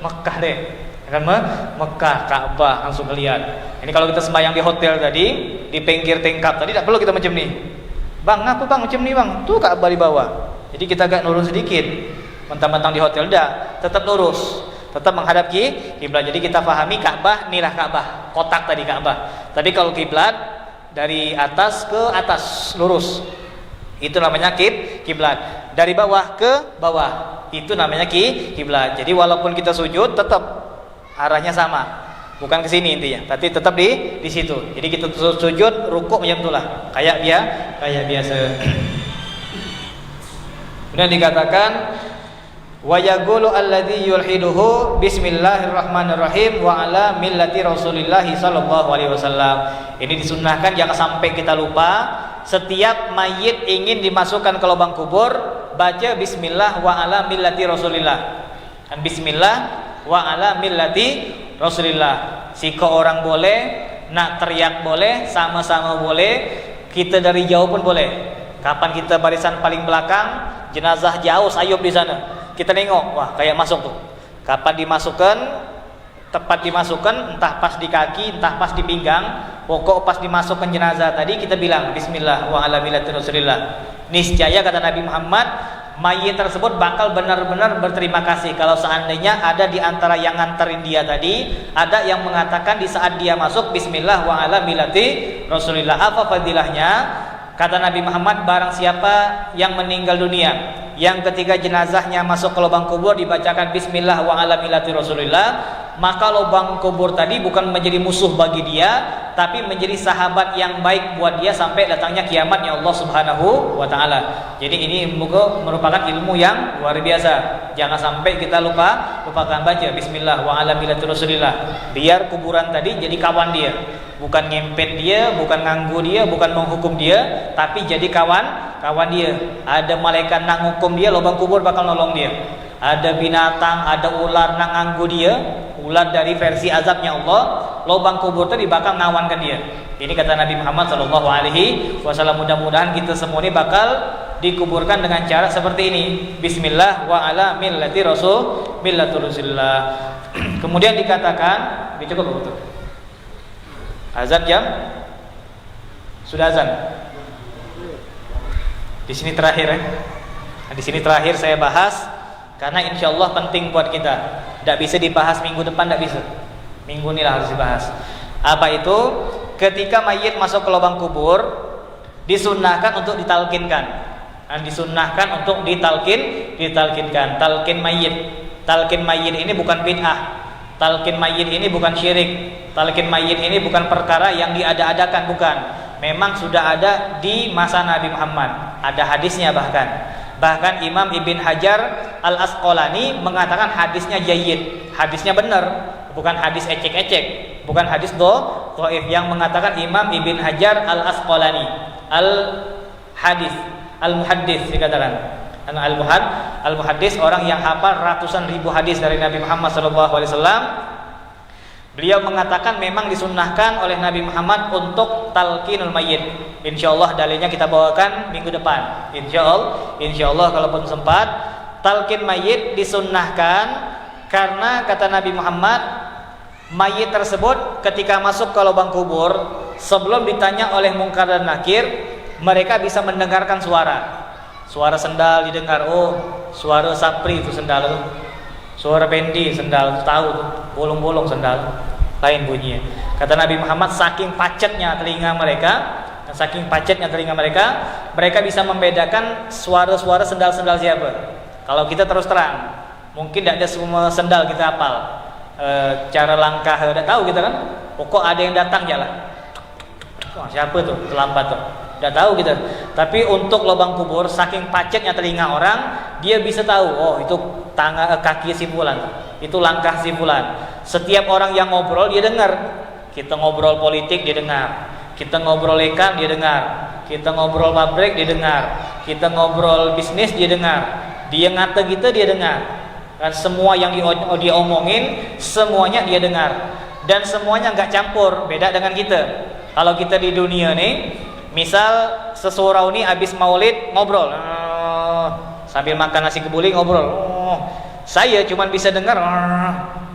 Mekah dek, kan Mekah Ka'bah langsung kelihatan. Ini kalau kita sembahyang di hotel tadi, di pinggir tingkap tadi, tak perlu kita macam ni. Bang, ngapa bang macam ni bang? Tuh Ka'bah di bawah. Jadi kita agak nurun sedikit. Mentang-mentang di hotel dah, tetap lurus, tetap menghadap kiblat. Jadi kita fahami Ka'bah, inilah Ka'bah, kotak tadi Ka'bah. Tapi kalau kiblat dari atas ke atas lurus, itu namanya kiblat. Dari bawah ke bawah, itu namanya kiblat. Jadi walaupun kita sujud tetap arahnya sama, bukan ke sini intinya, tapi tetap di situ. Jadi kita sujud, rukuk macam itulah, kayak biasa. Kemudian dikatakan wa yaqulu alladzi yulhiduhu bismillahirrahmanirrahim wa ala millati Rasulillah sallallahu alaihi wasallam. Ini disunnahkan jangan sampai kita lupa, setiap mayit ingin dimasukkan ke lubang kubur baca bismillah wa ala millati Rasulillah. Dan bismillah wa ala millati Rasulillah. Siko orang boleh, nak teriak boleh, sama-sama boleh, kita dari jauh pun boleh. Kapan kita barisan paling belakang, jenazah jauh sayup di sana, kita nengok, wah kayak masuk tuh. Kapan dimasukkan, tepat dimasukkan, entah pas di kaki, entah pas di pinggang, pokok pas dimasukkan jenazah tadi kita bilang bismillah wa ala millati Rasulillah. Niscaya kata Nabi Muhammad, mayit tersebut bakal benar-benar berterima kasih kalau seandainya ada di antara yang nganterin dia tadi, ada yang mengatakan di saat dia masuk bismillah wa ala millati Rasulillah. Apa fadilahnya? Kata Nabi Muhammad, barang siapa yang meninggal dunia, yang ketika jenazahnya masuk ke lubang kubur dibacakan bismillah wa ala millati Rasulillah, maka lubang kubur tadi bukan menjadi musuh bagi dia, tapi menjadi sahabat yang baik buat dia sampai datangnya kiamatnya Allah Subhanahu wa taala. Jadi ini merupakan ilmu yang luar biasa. Jangan sampai kita lupakan baca bismillah wa ala millati Rasulillah. Biar kuburan tadi jadi kawan dia. Bukan ngempet dia, bukan nganggu dia, bukan menghukum dia, tapi jadi kawan dia. Ada malaikat nak hukum dia, lubang kubur bakal nolong dia. Ada binatang, ada ular nak nganggu dia, ular dari versi azabnya Allah, lubang kubur tadi bakal ngawankan dia. Ini kata Nabi Muhammad SAW. Mudah-mudahan kita semua ini bakal dikuburkan dengan cara seperti ini. Bismillah wa ala millati Rasulillah. Kemudian dikatakan, cukup betul. Azan jam? Sudah azan. Di sini terakhir ya. Nah, di sini terakhir saya bahas karena insya Allah penting buat kita. Tidak bisa dibahas minggu depan, tidak bisa. Minggu ini lah harus dibahas. Apa itu? Ketika mayit masuk ke lubang kubur, disunnahkan untuk ditalkinkan. Dan disunnahkan untuk ditalkinkan. Talkin mayit ini bukan bid'ah. Talkin mayit ini bukan syirik. Talkin mayit ini bukan perkara yang diada-adakan, bukan. Memang sudah ada di masa Nabi Muhammad. Ada hadisnya bahkan. Bahkan Imam Ibn Hajar Al-Asqalani mengatakan hadisnya jayyid. Hadisnya benar, bukan hadis ecek-ecek, bukan hadis dhaif yang mengatakan Imam Ibn Hajar Al-Asqalani. Al-Muhaddis dikatakan. Al-Muhaddis orang yang hafal ratusan ribu hadis dari Nabi Muhammad SAW. Beliau mengatakan memang disunnahkan oleh Nabi Muhammad untuk talqinul mayyit. Insyaallah dalilnya kita bawakan minggu depan. Insyaallah kalaupun sempat, talqin mayyit disunnahkan karena kata Nabi Muhammad, mayit tersebut ketika masuk ke lubang kubur, sebelum ditanya oleh Munkar dan Nakir, mereka bisa mendengarkan suara sendal didengar. Oh, suara sapri itu sendal itu. Suara bendi sendal, tahu tuh, bolong-bolong sendal, lain bunyinya. Kata Nabi Muhammad, saking pacetnya telinga mereka, mereka bisa membedakan suara-suara sendal-sendal siapa. Kalau kita terus terang, mungkin tidak ada semua sendal kita hafal. Cara langkah udah tahu kita kan. Pokok ada yang datang jalan. Siapa tuh? Terlambat tuh. Tidak tahu kita. Tapi untuk lubang kubur, saking pacetnya telinga orang, dia bisa tahu. Oh, itu kaki si fulan, itu langkah si fulan. Setiap orang yang ngobrol dia dengar. Kita ngobrol politik dia dengar. Kita ngobrol ikan dia dengar. Kita ngobrol pabrik dia dengar. Kita ngobrol bisnis dia dengar. Dia ngata kita dia dengar. Dan semua yang dia omongin semuanya dia dengar. Dan semuanya nggak campur. Beda dengan kita. Kalau kita di dunia nih, misal sesurau nih habis maulid ngobrol, sambil makan nasi kebuli ngobrol. Saya cuma bisa dengar,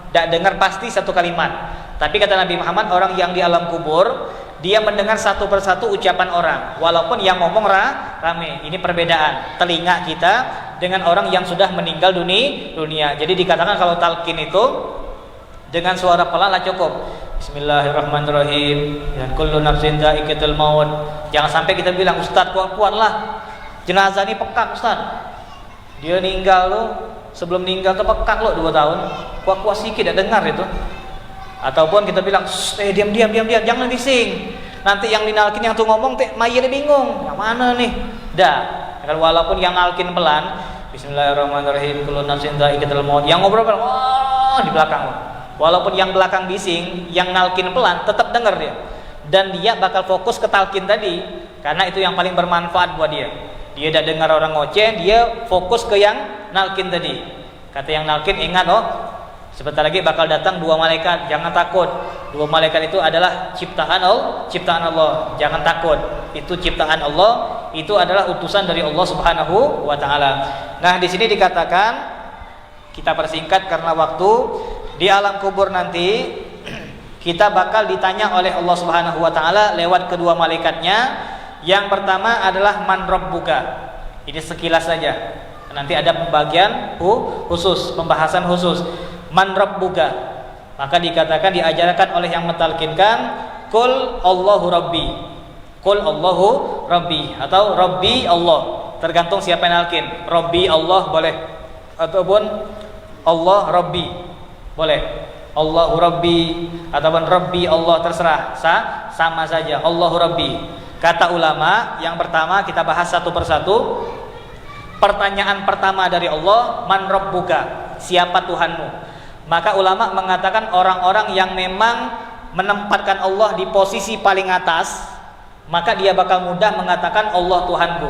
tidak dengar pasti satu kalimat. Tapi kata Nabi Muhammad, orang yang di alam kubur dia mendengar satu persatu ucapan orang, walaupun yang ngomong rame. Ini perbedaan telinga kita dengan orang yang sudah meninggal dunia. Jadi dikatakan kalau talqin itu dengan suara pelan lah cukup. Bismillahirrahmanirrahim. Dan kullu nafsin dha'iqatul maut. Jangan sampai kita bilang, Ustaz kuat-kuat lah, jenazah ini pekak Ustaz. Dia meninggal loh, sebelum meninggal tuh pekak loh 2 tahun. Kuat-kuat sedikit tidak dengar itu. Ataupun kita bilang, diam, jangan bising. Nanti yang dinalkin yang tuh ngomong mayitnya bingung, yang mana nih? Dah. Walaupun yang nalkin pelan, Bismillahirrahmanirrahim, kullu nafsin dha'iqatul maut. Yang ngobrol pelan, di belakang loh. Walaupun yang belakang bising, yang nalkin pelan tetap dengar dia. Dan dia bakal fokus ke talkin tadi, karena itu yang paling bermanfaat buat dia. Dia tidak dengar orang ngoceh, dia fokus ke yang nalkin tadi. Kata yang nalkin, ingat sebentar lagi bakal datang 2 malaikat, jangan takut. 2 malaikat itu adalah ciptaan Allah. Jangan takut. Itu ciptaan Allah, itu adalah utusan dari Allah Subhanahu wa taala. Nah, di sini dikatakan, kita persingkat karena waktu, di alam kubur nanti kita bakal ditanya oleh Allah Subhanahu wa taala lewat kedua malaikatnya. Yang pertama adalah man rabbuka. Ini sekilas saja. Nanti ada pembagian khusus, pembahasan khusus. Man rabbuka. Maka dikatakan, diajarkan oleh yang mentalkinkan, Qul Allahu Rabbi. Qul Allahu Rabbi atau Rabbi Allah. Tergantung siapa yang nalkin. Rabbi Allah boleh, ataupun Allah Rabbi boleh. Allahu Rabbi ataupun Rabbi Allah, terserah, sama saja. Allahu Rabbi. Kata ulama, yang pertama kita bahas satu persatu. Pertanyaan pertama dari Allah, man rabbuka, siapa Tuhanmu? Maka ulama mengatakan orang-orang yang memang menempatkan Allah di posisi paling atas, maka dia bakal mudah mengatakan Allah Tuhanku.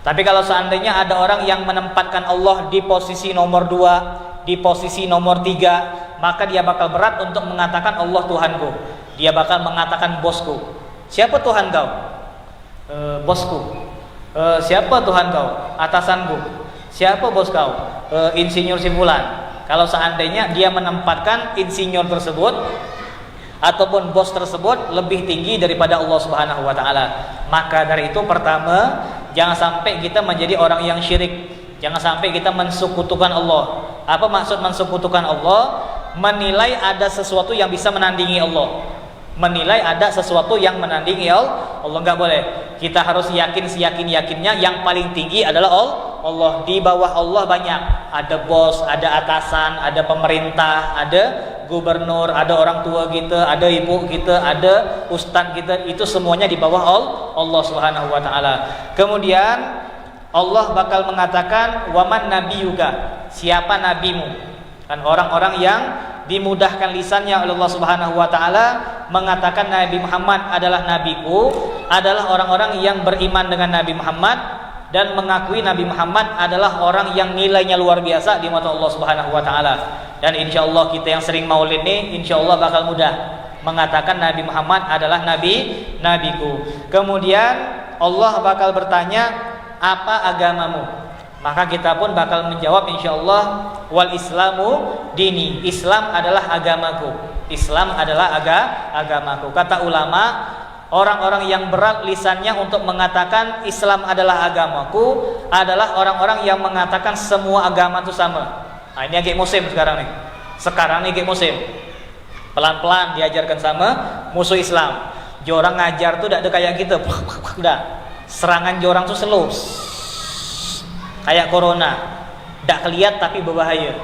Tapi kalau seandainya ada orang yang menempatkan Allah di posisi nomor 2, di posisi nomor 3, maka dia bakal berat untuk mengatakan Allah Tuhanku. Dia bakal mengatakan bosku. Siapa Tuhan kau? Bosku. Siapa Tuhan kau? Atasanku. Siapa bos kau? Insinyur si fulan. Kalau seandainya dia menempatkan insinyur tersebut ataupun bos tersebut lebih tinggi daripada Allah Subhanahu wa taala, maka dari itu pertama, jangan sampai kita menjadi orang yang syirik. Jangan sampai kita mensekutukan Allah. Apa maksud mensekutukan Allah? Menilai ada sesuatu yang bisa menandingi Allah. menilai ada sesuatu yang menandingi Allah nggak boleh. Kita harus yakin seyakin-yakinnya yang paling tinggi adalah Allah. Di bawah Allah banyak, ada bos, ada atasan, ada pemerintah, ada gubernur, ada orang tua kita, ada ibu kita, ada ustadz kita, itu semuanya di bawah Allah Subhanahu wa taala. Kemudian Allah bakal mengatakan waman nabiyuka, siapa nabimu? Kan orang-orang yang dimudahkan lisannya oleh Allah Subhanahu wa taala mengatakan Nabi Muhammad adalah nabiku, adalah orang-orang yang beriman dengan Nabi Muhammad dan mengakui Nabi Muhammad adalah orang yang nilainya luar biasa di mata Allah Subhanahu wa taala. Dan insyaallah kita yang sering maulid ini insyaallah bakal mudah mengatakan Nabi Muhammad adalah nabiku. Kemudian Allah bakal bertanya, apa agamamu? Maka kita pun bakal menjawab insyaallah, wal islamu dini, Islam adalah agamaku. Islam adalah agamaku. Kata ulama, orang-orang yang berat lisannya untuk mengatakan Islam adalah agamaku adalah orang-orang yang mengatakan semua agama itu sama. Nah, ini agak musim sekarang nih. Sekarang ini agak musim. Pelan-pelan diajarkan sama musuh Islam. Jorang ngajar tuh tidak ada kayak gitu. Udah. Serangan jorang tuh slow. Kayak corona, tidak kelihatan tapi berbahaya.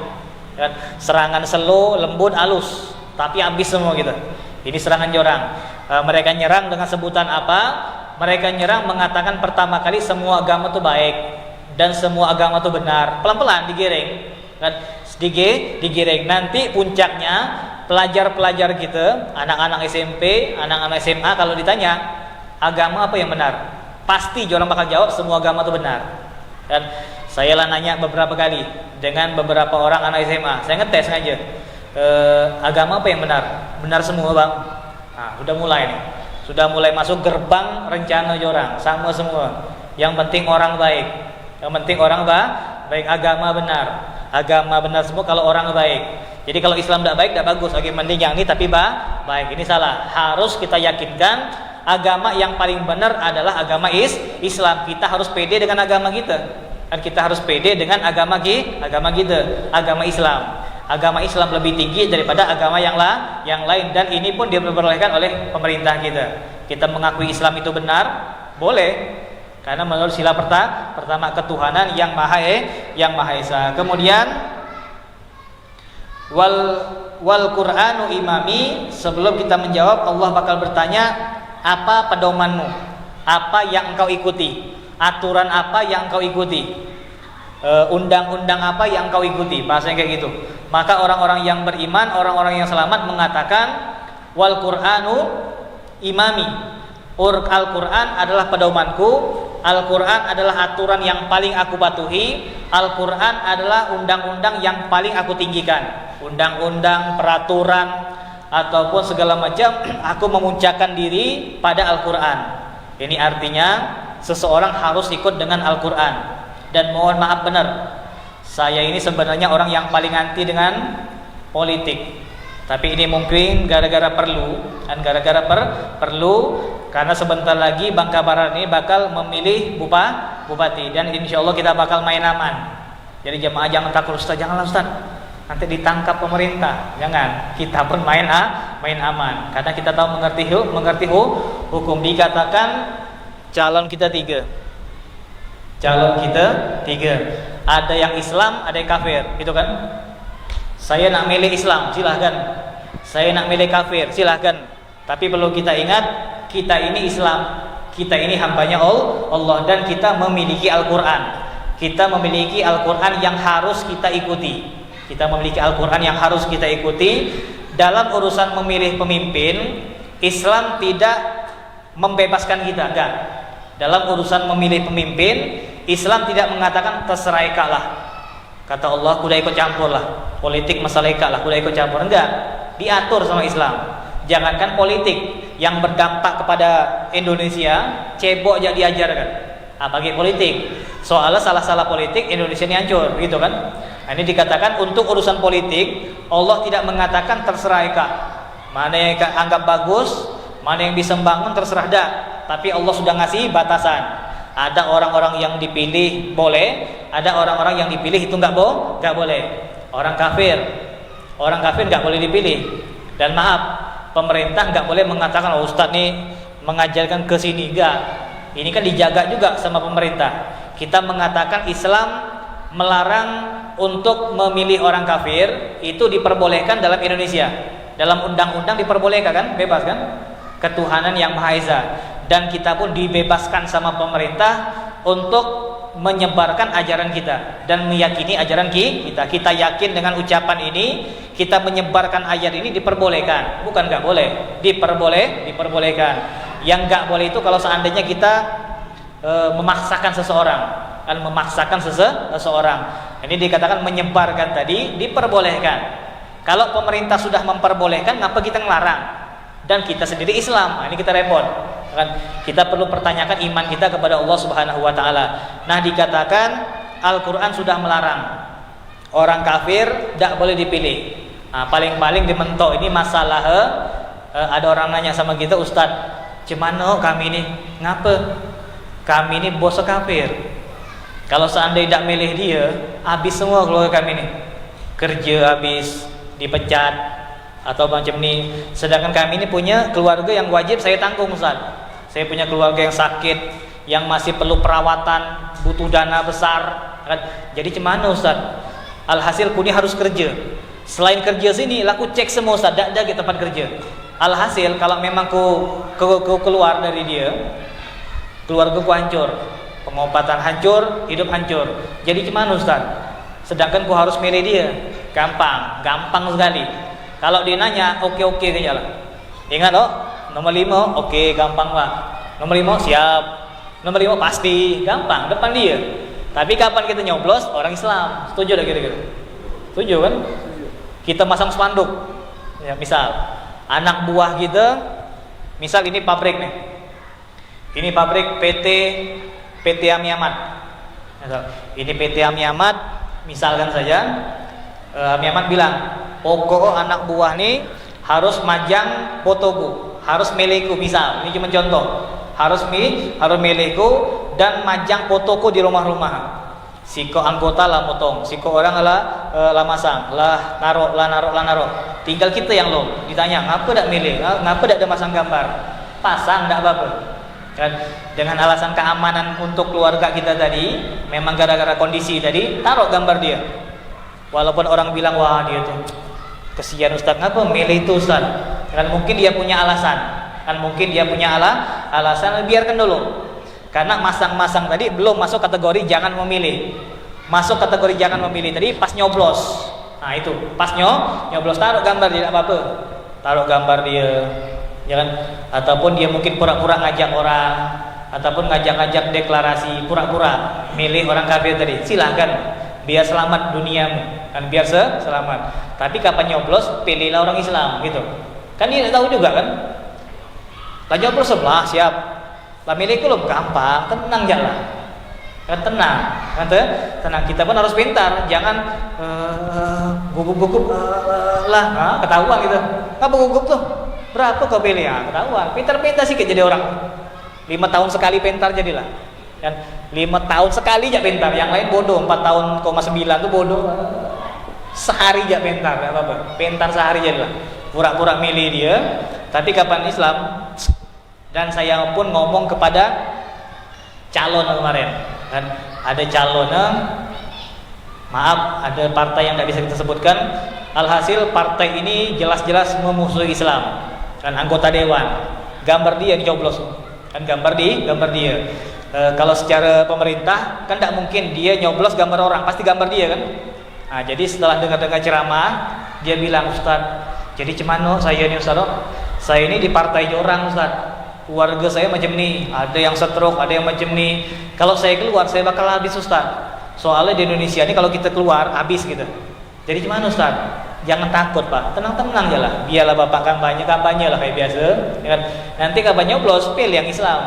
Kan? Serangan slow, lembut, halus, tapi habis semua gitu. Ini serangan jorang. Mereka nyerang dengan sebutan apa? Mereka nyerang mengatakan pertama kali semua agama itu baik dan semua agama itu benar. Pelan-pelan digiring, kan? Digiring. Nanti puncaknya pelajar-pelajar kita, anak-anak SMP, anak-anak SMA kalau ditanya agama apa yang benar, pasti orang bakal jawab semua agama itu benar. Dan saya lah nanya beberapa kali dengan beberapa orang anak SMA, saya ngetes aja agama apa yang benar? Benar semua bang. Nah, udah mulai nih, sudah mulai masuk gerbang rencana orang sama semua. Yang penting orang baik, yang penting orang baik, agama benar semua kalau orang baik. Jadi kalau Islam tidak baik, tidak bagus. Oke, mending yang ini tapi baik. Ini salah. Harus kita yakinkan agama yang paling benar adalah agama Islam. Kita harus pede dengan agama kita. Dan kita harus pede dengan agama kita, agama Islam. Agama Islam lebih tinggi daripada agama yang lain, dan ini pun diperbolehkan oleh pemerintah kita. Kita mengakui Islam itu benar, boleh. Karena menurut sila pertama ketuhanan yang Maha Esa. Kemudian wal Qur'anu imami, sebelum kita menjawab Allah bakal bertanya, apa pedomanmu? Apa yang engkau ikuti? Aturan apa yang engkau ikuti? Undang-undang apa yang engkau ikuti? Bahasanya kayak gitu. Maka orang-orang yang beriman, orang-orang yang selamat mengatakan wal Qur'anu imami. Al-Quran adalah pedomanku, Al-Quran adalah aturan yang paling aku patuhi, Al-Quran adalah undang-undang yang paling aku tinggikan. Undang-undang, peraturan, ataupun segala macam, aku memuncakkan diri pada Al-Quran. Ini artinya seseorang harus ikut dengan Al-Quran. Dan mohon maaf benar, saya ini sebenarnya orang yang paling anti dengan politik. Tapi ini mungkin gara-gara perlu, dan gara-gara perlu, karena sebentar lagi Bangka Barat ini bakal memilih bupati, dan insya Allah kita bakal main aman. Jadi jemaah jangan takut, Ustaz, janganlah Ustaz, nanti ditangkap pemerintah. Jangan, kita pun main aman, karena kita tahu mengerti hukum. Dikatakan calon kita tiga, ada yang Islam, ada yang kafir, gitu kan? Saya nak milih Islam, silahkan. Saya nak milih kafir, silahkan. Tapi perlu kita ingat, kita ini Islam, kita ini hambanya Allah, dan kita memiliki Al-Quran. Kita memiliki Al-Quran yang harus kita ikuti. Dalam urusan memilih pemimpin, Islam tidak membebaskan kita, enggak. Dalam urusan memilih pemimpin, Islam tidak mengatakan terserah lah. Kata Allah, kuda ikut campur lah. Politik masalah lah, kuda ikut campur. Enggak, diatur sama Islam. Jangankan politik yang berdampak kepada Indonesia, cebok aja diajarkan. Bagi politik, soalnya salah-salah politik Indonesia ini hancur, gitu kan? Nah, ini dikatakan untuk urusan politik, Allah tidak mengatakan terserah Eka. Mana yang Eka anggap bagus, mana yang bisa membangun, terserah dah. Tapi Allah sudah ngasih batasan. Ada orang-orang yang dipilih boleh, ada orang-orang yang dipilih itu nggak boleh. Orang kafir nggak boleh dipilih. Dan maaf, pemerintah nggak boleh mengatakan oh, Ustadz nih mengajarkan ke sini, enggak. Ini kan dijaga juga sama pemerintah. Kita mengatakan Islam melarang untuk memilih orang kafir, itu diperbolehkan dalam Indonesia. Dalam undang-undang diperbolehkan kan, bebas kan? Ketuhanan yang Maha Esa. Dan kita pun dibebaskan sama pemerintah untuk menyebarkan ajaran kita dan meyakini ajaran kita. Kita yakin dengan ucapan ini, kita menyebarkan ayat ini diperbolehkan, bukan nggak boleh, diperbolehkan. Yang nggak boleh itu kalau seandainya kita memaksakan seseorang, kan memaksakan seseorang. Ini dikatakan menyebarkan tadi diperbolehkan. Kalau pemerintah sudah memperbolehkan, ngapa kita ngelarang? Dan kita sendiri Islam, nah, ini kita repot. Kan kita perlu pertanyakan iman kita kepada Allah Subhanahu wa taala. Nah, dikatakan Al-Qur'an sudah melarang orang kafir tidak boleh dipilih. Nah, paling-paling dimentok ini masalah ada orang nanya sama kita, Ustaz, cemano kami ini ngapa? Kami ini bos kafir. Kalau seandainya tidak milih dia, habis semua keluarga kami ini. Kerja habis, dipecat atau macam ini. Sedangkan kami ini punya keluarga yang wajib saya tanggung, Ustaz. Saya punya keluarga yang sakit, yang masih perlu perawatan, butuh dana besar. Jadi cemana, Ustaz? Alhasil kuni harus kerja. Selain kerja sini, laku cek semua, Ustaz, ada ke tempat kerja. Alhasil kalau memang ku keluar dari dia, keluarga ku hancur, pengobatan hancur, hidup hancur. Jadi gimana, Ustaz? Sedangkan ku harus milih dia. Gampang sekali. Kalau dia nanya, oke saja lah. Ingat nomor 5, oke, gampang Pak. Nomor 5 siap. Nomor 5 pasti, gampang, depan dia. Tapi kapan kita nyoblos orang Islam? Setuju tak kira-kira? Setuju kan? Kita masang spanduk. Ya, misal anak buah kita, misal ini pabrik nih. Ini pabrik PT Ami Ahmad. Ini PT Ami Ahmad, misalkan saja Ami Ahmad bilang, pokok anak buah nih harus majang fotoku, harus milikku, misal ini cuma contoh, harus milikku dan majang fotoku di rumah-rumah. Siko anggota lah motong, siko orang lah masang, lah naruh. Tinggal kita yang ditanya, ngapa tidak milih, ngapa tidak ada masang gambar? Pasang tidak apa-apa. Kan dengan alasan keamanan untuk keluarga kita tadi, memang gara-gara kondisi tadi taruh gambar dia. Walaupun orang bilang wah dia tuh kesian Ustaz, ngapa milih itu Ustaz? Kan mungkin dia punya alasan. Alasan, biarkan dulu. Karena masang-masang tadi belum masuk kategori jangan memilih. Masuk kategori jangan memilih tadi pas nyoblos. Nah itu, pas nyoblos taruh gambar dia, apa-apa. Taruh gambar dia. Jangan, ataupun dia mungkin pura-pura ngajak orang, ataupun ngajak-ngajak deklarasi, pura-pura milih orang kafir tadi. Silahkan, biar selamat duniamu, kan biar selamat. Tapi kapan nyoblos, pilihlah orang Islam gitu. Kan dia tahu juga kan. Lah nyoblos sebelah siap. Lah milihku lo gampang, tenang jalan. Kan tenang. Kita pun harus pintar, jangan gugup-gugup lah, ketahuan gitu. Ngapa gugup tuh? Berapa kau pilih? Ya, ketahuan. Pintar-pintar sih jadi orang. 5 tahun sekali pintar jadilah. Dan 5 tahun sekali aja pintar. Yang lain bodoh. 4 tahun, 9 tuh bodoh. Sehari aja pintar, enggak apa-apa. Pintar sehari jadilah. Pura-pura milih dia. Tapi kapan Islam? Dan saya pun ngomong kepada calon kemarin. Dan ada calon, maaf, ada partai yang tidak bisa kita sebutkan. Alhasil partai ini jelas-jelas memusuhi Islam. Kan anggota dewan, gambar dia dicoblos, kan gambar dia. Kalau secara pemerintah kan tidak mungkin dia nyoblos gambar orang, pasti gambar dia kan. Nah, jadi setelah dengar ceramah, dia bilang, Ustaz, jadi cemano saya ini Ustaz, saya ini di partai orang Ustaz, keluarga saya macam ni, ada yang stroke, ada yang macam ni. Kalau saya keluar, saya bakal habis Ustaz. Soalnya di Indonesia ini kalau kita keluar habis gitu. Jadi gimana Ustaz? Jangan takut Pak, tenang-tenang aja lah. Biarlah Bapak kampanye lah kayak biasa. Nanti kampanye nyoblos, pilih yang Islam.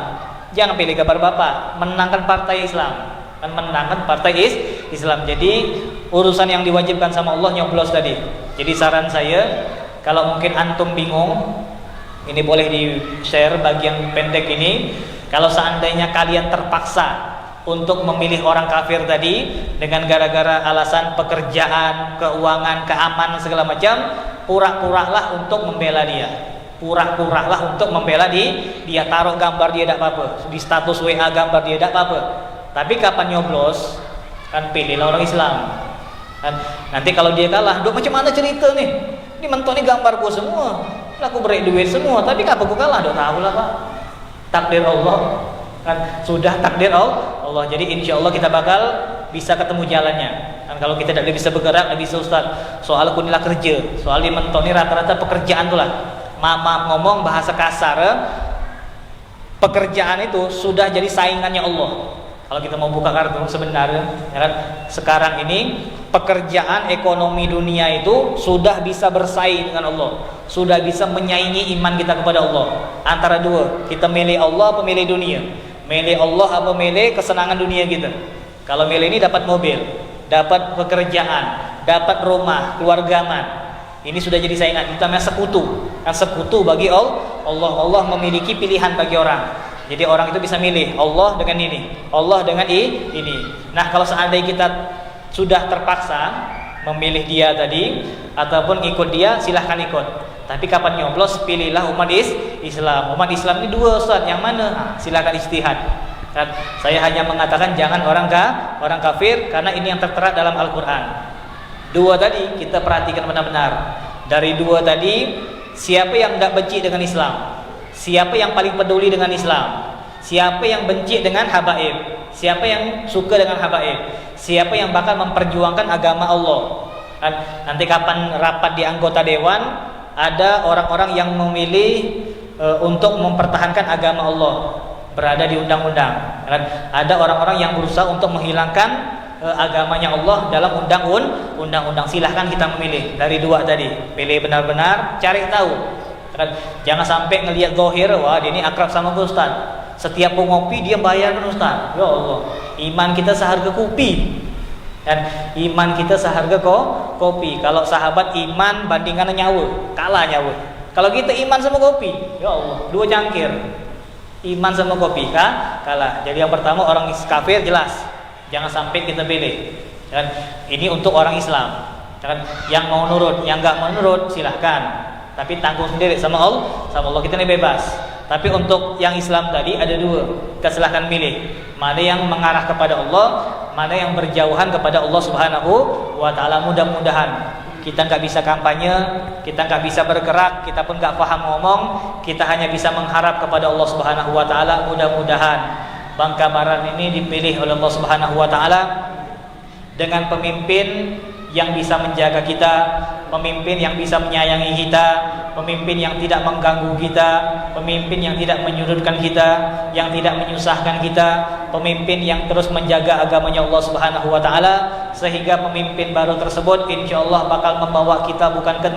Jangan pilih gambar Bapak, menangkan partai Islam. Kan menangkan partai Islam. Jadi urusan yang diwajibkan sama Allah nyoblos tadi. Jadi saran saya, kalau mungkin antum bingung, ini boleh di-share bagian pendek ini. Kalau seandainya kalian terpaksa untuk memilih orang kafir tadi dengan gara-gara alasan pekerjaan, keuangan, keamanan segala macam, pura-puralah untuk membela dia. pura-pura lah untuk membela dia, taruh gambar dia tidak apa-apa, di status WA gambar dia tidak apa-apa. Tapi kapan nyoblos, kan pilihlah orang Islam. Kan nanti kalau dia kalah, dok macam mana cerita nih? Ini mentok nih gambarku semua, aku beri duit semua, tapi kenapa aku kalah? Dok tahu lah Pak, takdir Allah. Kan sudah takdir Allah. Jadi insya Allah kita bakal bisa ketemu jalannya. Kan kalau kita tidak bisa bergerak, tidak bisa Ustaz. Soal aku inilah kerja, soal di mentok ini rata-rata pekerjaan tuh lah. Maaf ngomong bahasa kasar, pekerjaan itu sudah jadi saingannya Allah. Kalau kita mau buka kartu sebenarnya, ya kan, sekarang ini pekerjaan ekonomi dunia itu sudah bisa bersaing dengan Allah, sudah bisa menyaingi iman kita kepada Allah. Antara dua, kita milih Allah apa milih dunia? Milih Allah apa milih kesenangan dunia kita? Kalau milih ini dapat mobil, dapat pekerjaan, dapat rumah, keluarga aman. Ini sudah jadi saingan, itu namanya sekutu. Kan sekutu bagi Allah memiliki pilihan bagi orang. Jadi orang itu bisa milih Allah dengan ini, Allah dengan ini. Nah, kalau seandainya kita sudah terpaksa memilih dia tadi ataupun ikut dia, silahkan ikut. Tapi kapan nyoblos, pilihlah umat Islam. Umat Islam ini dua, Ustaz, yang mana? Nah, silahkan ijtihad. Kan saya hanya mengatakan jangan orang kafir, karena ini yang tertera dalam Al-Quran. Dua tadi kita perhatikan benar-benar. Dari dua tadi, siapa yang tidak benci dengan Islam? Siapa yang paling peduli dengan Islam? Siapa yang benci dengan habaib? Siapa yang suka dengan habaib? Siapa yang bakal memperjuangkan agama Allah? Nanti kapan rapat di anggota dewan, ada orang-orang yang memilih untuk mempertahankan agama Allah, berada di undang-undang. Ada orang-orang yang berusaha untuk menghilangkan agamanya Allah dalam undang-undang. Silahkan kita memilih dari dua tadi. Pilih benar-benar, cari tahu. Jangan sampai ngelihat zahir, wah dia ini akrab sama Ustaz, setiap mau ngopi dia bayar Ustaz. Ya Allah, iman kita seharga kopi. Dan iman kita seharga kopi. Kalau sahabat iman bandingkan nyawa, kalah nyawa. Kalau kita iman sama kopi, ya Allah, dua cangkir. Iman sama kopi kalah. Jadi yang pertama orang kafir jelas, jangan sampai kita pilih. Dan ini untuk orang Islam. Dan yang mau nurut, yang enggak mau nurut silahkan. Tapi tanggung sendiri sama Allah kita ini bebas. Tapi untuk yang Islam tadi ada dua, kita silahkan milih mana yang mengarah kepada Allah, mana yang berjauhan kepada Allah Subhanahu wa Ta'ala. Mudah-mudahan kita nggak bisa kampanye, kita nggak bisa bergerak, kita pun nggak paham ngomong, kita hanya bisa mengharap kepada Allah Subhanahu wa Ta'ala. Mudah-mudahan Bangka Barat ini dipilih oleh Allah Subhanahu wa Ta'ala dengan pemimpin yang bisa menjaga kita, pemimpin yang bisa menyayangi kita, pemimpin yang tidak mengganggu kita, pemimpin yang tidak menyudutkan kita, yang tidak menyusahkan kita, pemimpin yang terus menjaga agamanya Allah Subhanahu wa Ta'ala, sehingga pemimpin baru tersebut insyaallah bakal membawa kita bukan ke